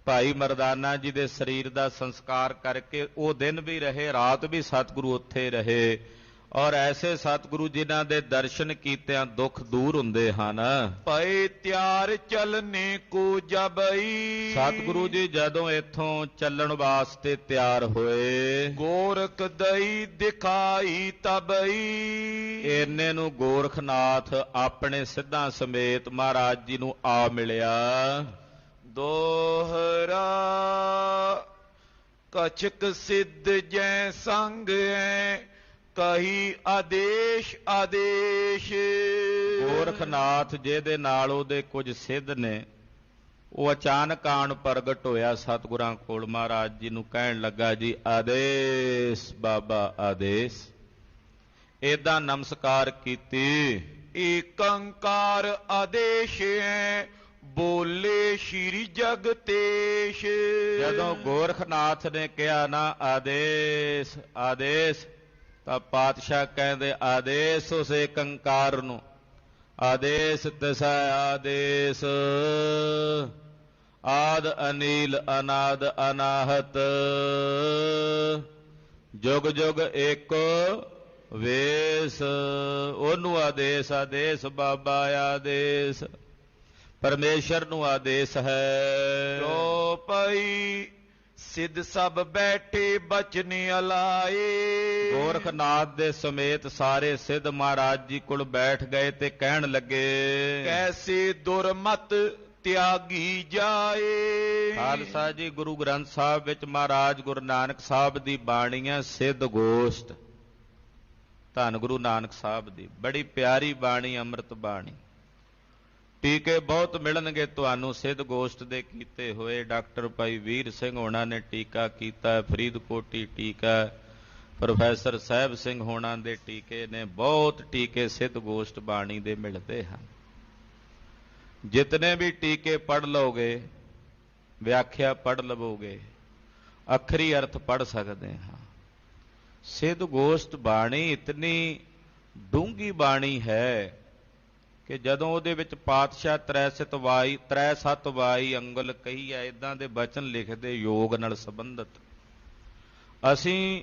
ਭਾਈ ਮਰਦਾਨਾ ਜੀ ਦੇ ਸਰੀਰ ਦਾ ਸੰਸਕਾਰ ਕਰਕੇ ਉਹ ਦਿਨ ਵੀ ਰਹੇ, ਰਾਤ ਵੀ ਸਤਿਗੁਰੂ ਉੱਥੇ ਰਹੇ। ਔਰ ਐਸੇ ਸਤਿਗੁਰੂ ਜਿਨ੍ਹਾਂ ਦੇ ਦਰਸ਼ਨ ਕੀਤਿਆਂ ਦੁੱਖ ਦੂਰ ਹੁੰਦੇ ਹਨ। ਪਏ ਤਿਆਰ ਚਲਨੇ ਕੋ ਜਬਈ। ਸਤਿਗੁਰੂ ਜੀ ਜਦੋਂ ਇੱਥੋਂ ਚੱਲਣ ਵਾਸਤੇ ਤਿਆਰ ਹੋਏ, ਗੋਰਖ ਦਈ ਦਿਖਾਈ ਤਬਈ। ਇੰਨੇ ਨੂੰ ਗੋਰਖਨਾਥ ਆਪਣੇ ਸਿੱਧਾਂ ਸਮੇਤ ਮਹਾਰਾਜ ਜੀ ਨੂੰ ਆ ਮਿਲਿਆ। ਦੋਹਰਾ ਕਛਕ ਸਿੱਧ ਜੈ ਸੰਗ ਹੈ, ਕਹੀ ਆਦੇਸ਼ ਆਦੇਸ਼। ਗੋਰਖਨਾਥ ਜਿਹਦੇ ਨਾਲ ਉਹਦੇ ਕੁਝ ਸਿੱਧ ਨੇ, ਉਹ ਅਚਾਨਕ ਆਣ ਪ੍ਰਗਟ ਹੋਇਆ ਸਤਿਗੁਰਾਂ ਕੋਲ। ਮਹਾਰਾਜ ਜੀ ਨੂੰ ਕਹਿਣ ਲੱਗਾ, ਜੀ ਆਦੇਸ਼ ਬਾਬਾ ਆਦੇਸ਼। ਏਦਾਂ ਨਮਸਕਾਰ ਕੀਤੀ। ਏਕੰਕਾਰ ਆਦੇਸ਼ ਹੈ, ਬੋਲੇ ਸ਼੍ਰੀ ਜਗਤੇਸ਼। ਜਦੋਂ ਗੋਰਖਨਾਥ ਨੇ ਕਿਹਾ ਨਾ ਆਦੇਸ਼ ਆਦੇਸ਼, ਤਾਂ ਪਾਤਸ਼ਾਹ ਕਹਿੰਦੇ ਆਦੇਸ਼ ਉਸ ਏਕੰਕਾਰ ਨੂੰ। ਆਦੇਸ਼ ਤਿਸੈ ਆਦੇਸ਼, ਆਦ ਅਨੀਲ ਅਨਾਦ ਅਨਾਹਤ, ਜੁਗ ਜੁਗ ਏਕੋ ਵੇਸ। ਉਹਨੂੰ ਆਦੇਸ਼ ਆਦੇਸ਼ ਬਾਬਾ ਆਦੇਸ਼, ਪਰਮੇਸ਼ਰ ਨੂੰ ਆਦੇਸ਼ ਹੈ। ਲੋ ਪਈ ਸਿੱਧ ਸਭ ਬੈਠੇ ਬਚਨ ਅਲਾਏ। ਗੋਰਖਨਾਥ ਦੇ ਸਮੇਤ ਸਾਰੇ ਸਿੱਧ ਮਹਾਰਾਜ ਜੀ ਕੋਲ ਬੈਠ ਗਏ ਤੇ ਕਹਿਣ ਲੱਗੇ, ਕੈਸੇ ਦੁਰਮਤ ਤਿਆਗੀ ਜਾਏ। ਖਾਲਸਾ ਜੀ ਗੁਰੂ ਗ੍ਰੰਥ ਸਾਹਿਬ ਵਿੱਚ ਮਹਾਰਾਜ ਗੁਰੂ ਨਾਨਕ ਸਾਹਿਬ ਦੀ ਬਾਣੀ ਹੈ ਸਿੱਧ ਗੋਸ਼ਟ। ਧੰਨ ਗੁਰੂ ਨਾਨਕ ਸਾਹਿਬ ਦੀ ਬੜੀ ਪਿਆਰੀ ਬਾਣੀ, ਅੰਮ੍ਰਿਤ ਬਾਣੀ। ਟੀਕੇ ਬਹੁਤ ਮਿਲਣਗੇ ਤੁਹਾਨੂੰ ਸਿੱਧ ਗੋਸ਼ਟ ਦੇ ਕੀਤੇ ਹੋਏ। ਡਾਕਟਰ ਭਾਈ ਵੀਰ ਸਿੰਘ ਹੋਣਾ ਨੇ ਟੀਕਾ ਕੀਤਾ, ਫਰੀਦਕੋਟੀ ਟੀਕਾ, ਪ੍ਰੋਫੈਸਰ ਸਾਹਿਬ ਸਿੰਘ ਹੋਣਾ ਦੇ ਟੀਕੇ ਨੇ। ਬਹੁਤ ਟੀਕੇ ਸਿੱਧ ਗੋਸ਼ਟ ਬਾਣੀ ਦੇ ਮਿਲਦੇ ਹਨ। ਜਿਤਨੇ ਵੀ ਟੀਕੇ ਪੜ੍ਹ ਲਓਗੇ, ਵਿਆਖਿਆ ਪੜ੍ਹ ਲਵੋਗੇ, ਅੱਖਰੀ ਅਰਥ ਪੜ੍ਹ ਸਕਦੇ ਹਾਂ। ਸਿੱਧ ਗੋਸ਼ਟ ਬਾਣੀ ਇਤਨੀ ਡੂੰਘੀ ਬਾਣੀ ਹੈ ਕਿ ਜਦੋਂ ਉਹਦੇ ਵਿੱਚ ਪਾਤਸ਼ਾਹ ਤ੍ਰੈ ਸਤ ਵਾਈ ਅੰਗੁਲ ਕਹੀ ਹੈ, ਇਦਾਂ ਦੇ ਬਚਨ ਲਿਖਦੇ ਯੋਗ ਨਾਲ ਸੰਬੰਧਿਤ। ਅਸੀਂ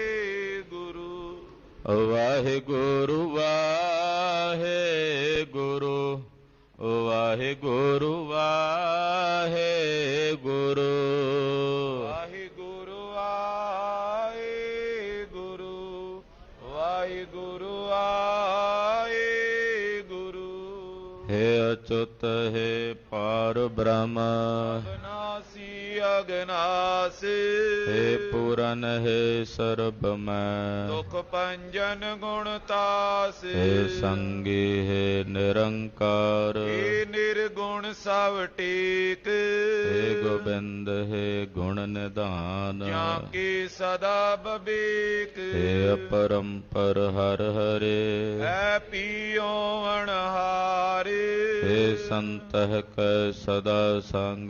ਵਾਹਿਗੁਰੂ ਵਾਹਿਗੁਰੂ ਵਾਹਿਗੁਰੂ ਵਾਹਿਗੁਰੂ ਵਾਹਿਗੁਰੂ ਵਾਹਿਗੁਰੂ ਹੈ ਅਚੁੱਤ ਹੈ ਪਾਰ ਬ੍ਰਹਮ ਅਗਨਾਸੀ ਅਗਨਾਸ ਹੈ ਪੂਰਨ ਹੈ ਸਰਬ ਮੈਂ ਦੁਖ ਭੰਜਨ ਗੁਣ ਤਾਸ ਹੈ ਸੰਗੀ ਹੈ ਨਿਰੰਕਾਰ ਏ ਨਿਰਗੁਣ ਸਭ ਟੇਕ ਹੈ ਗੋਬਿੰਦ ਹੈ ਗੁਣ ਨਿਧਾਨ ਜਾਂ ਕੀ ਸਦਾ ਬਬੇਕ ਹੈ ਅਪਰੰਪਰ ਹਰ ਹਰੇ ਹੈ ਪੀਓ ਅਣਹਾਰੇ ਹੈ ਸੰਤਹ ਕੈ ਸਦਾ ਸੰਗ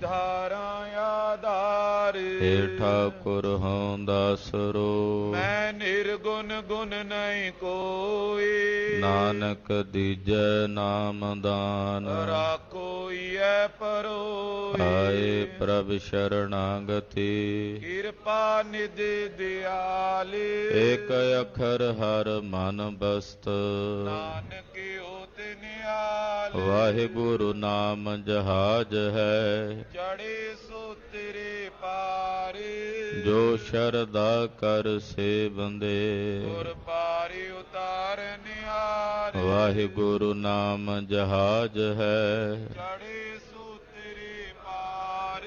ਧਾਰਾ ਆਧਾਰ ਹੇ ਠਾਕੁਰ ਹਉ ਦਾਸਰੋ ਮੈਂ ਨਿਰਗੁਣ ਗੁਣ ਨਹੀਂ ਕੋਈ ਨਾਨਕ ਦੀਜੈ ਨਾਮ ਦਾਨ ਰਾਖੋਈ ਐ ਪਰੋਈ ਆਏ ਪ੍ਰਭ ਸ਼ਰਣਾਗਤੀ ਕਿਰਪਾ ਨਿਧ ਦਿਆਲੇ ਏਕ ਅਖਰ ਹਰ ਮਨ ਬਸਤ ਨਾਨਕ ਹੋਤ ਨਿਆਲ ਵਾਹਿਗੁਰੂ ਨਾਮ ਜਹਾਜ ਹੈ ਚੜੇ ਸੋ ਤੇਰੇ ਪਾਰ ਜੋ ਸ਼ਰਧਾ ਕਰ ਸੇਵੰਦੇ ਗੁਰ ਪਾਰੀ ਉਤਾਰ ਨਿਹਾਰ ਵਾਹਿਗੁਰੂ ਨਾਮ ਜਹਾਜ ਹੈ ਚੜੇ ਸੋ ਤੇਰੇ ਪਾਰ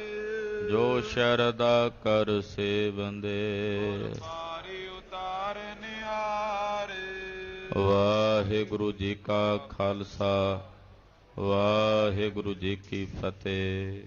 ਜੋ ਸ਼ਰਧਾ ਕਰ ਸੇਵੰਦੇ ਪਾਰੀ ਉਤਾਰ ਨਿਹਾਰ ਵਾਹਿਗੁਰੂ ਜੀ ਕਾ ਖਾਲਸਾ ਵਾਹਿਗੁਰੂ ਜੀ ਕੀ ਫਤਿਹ।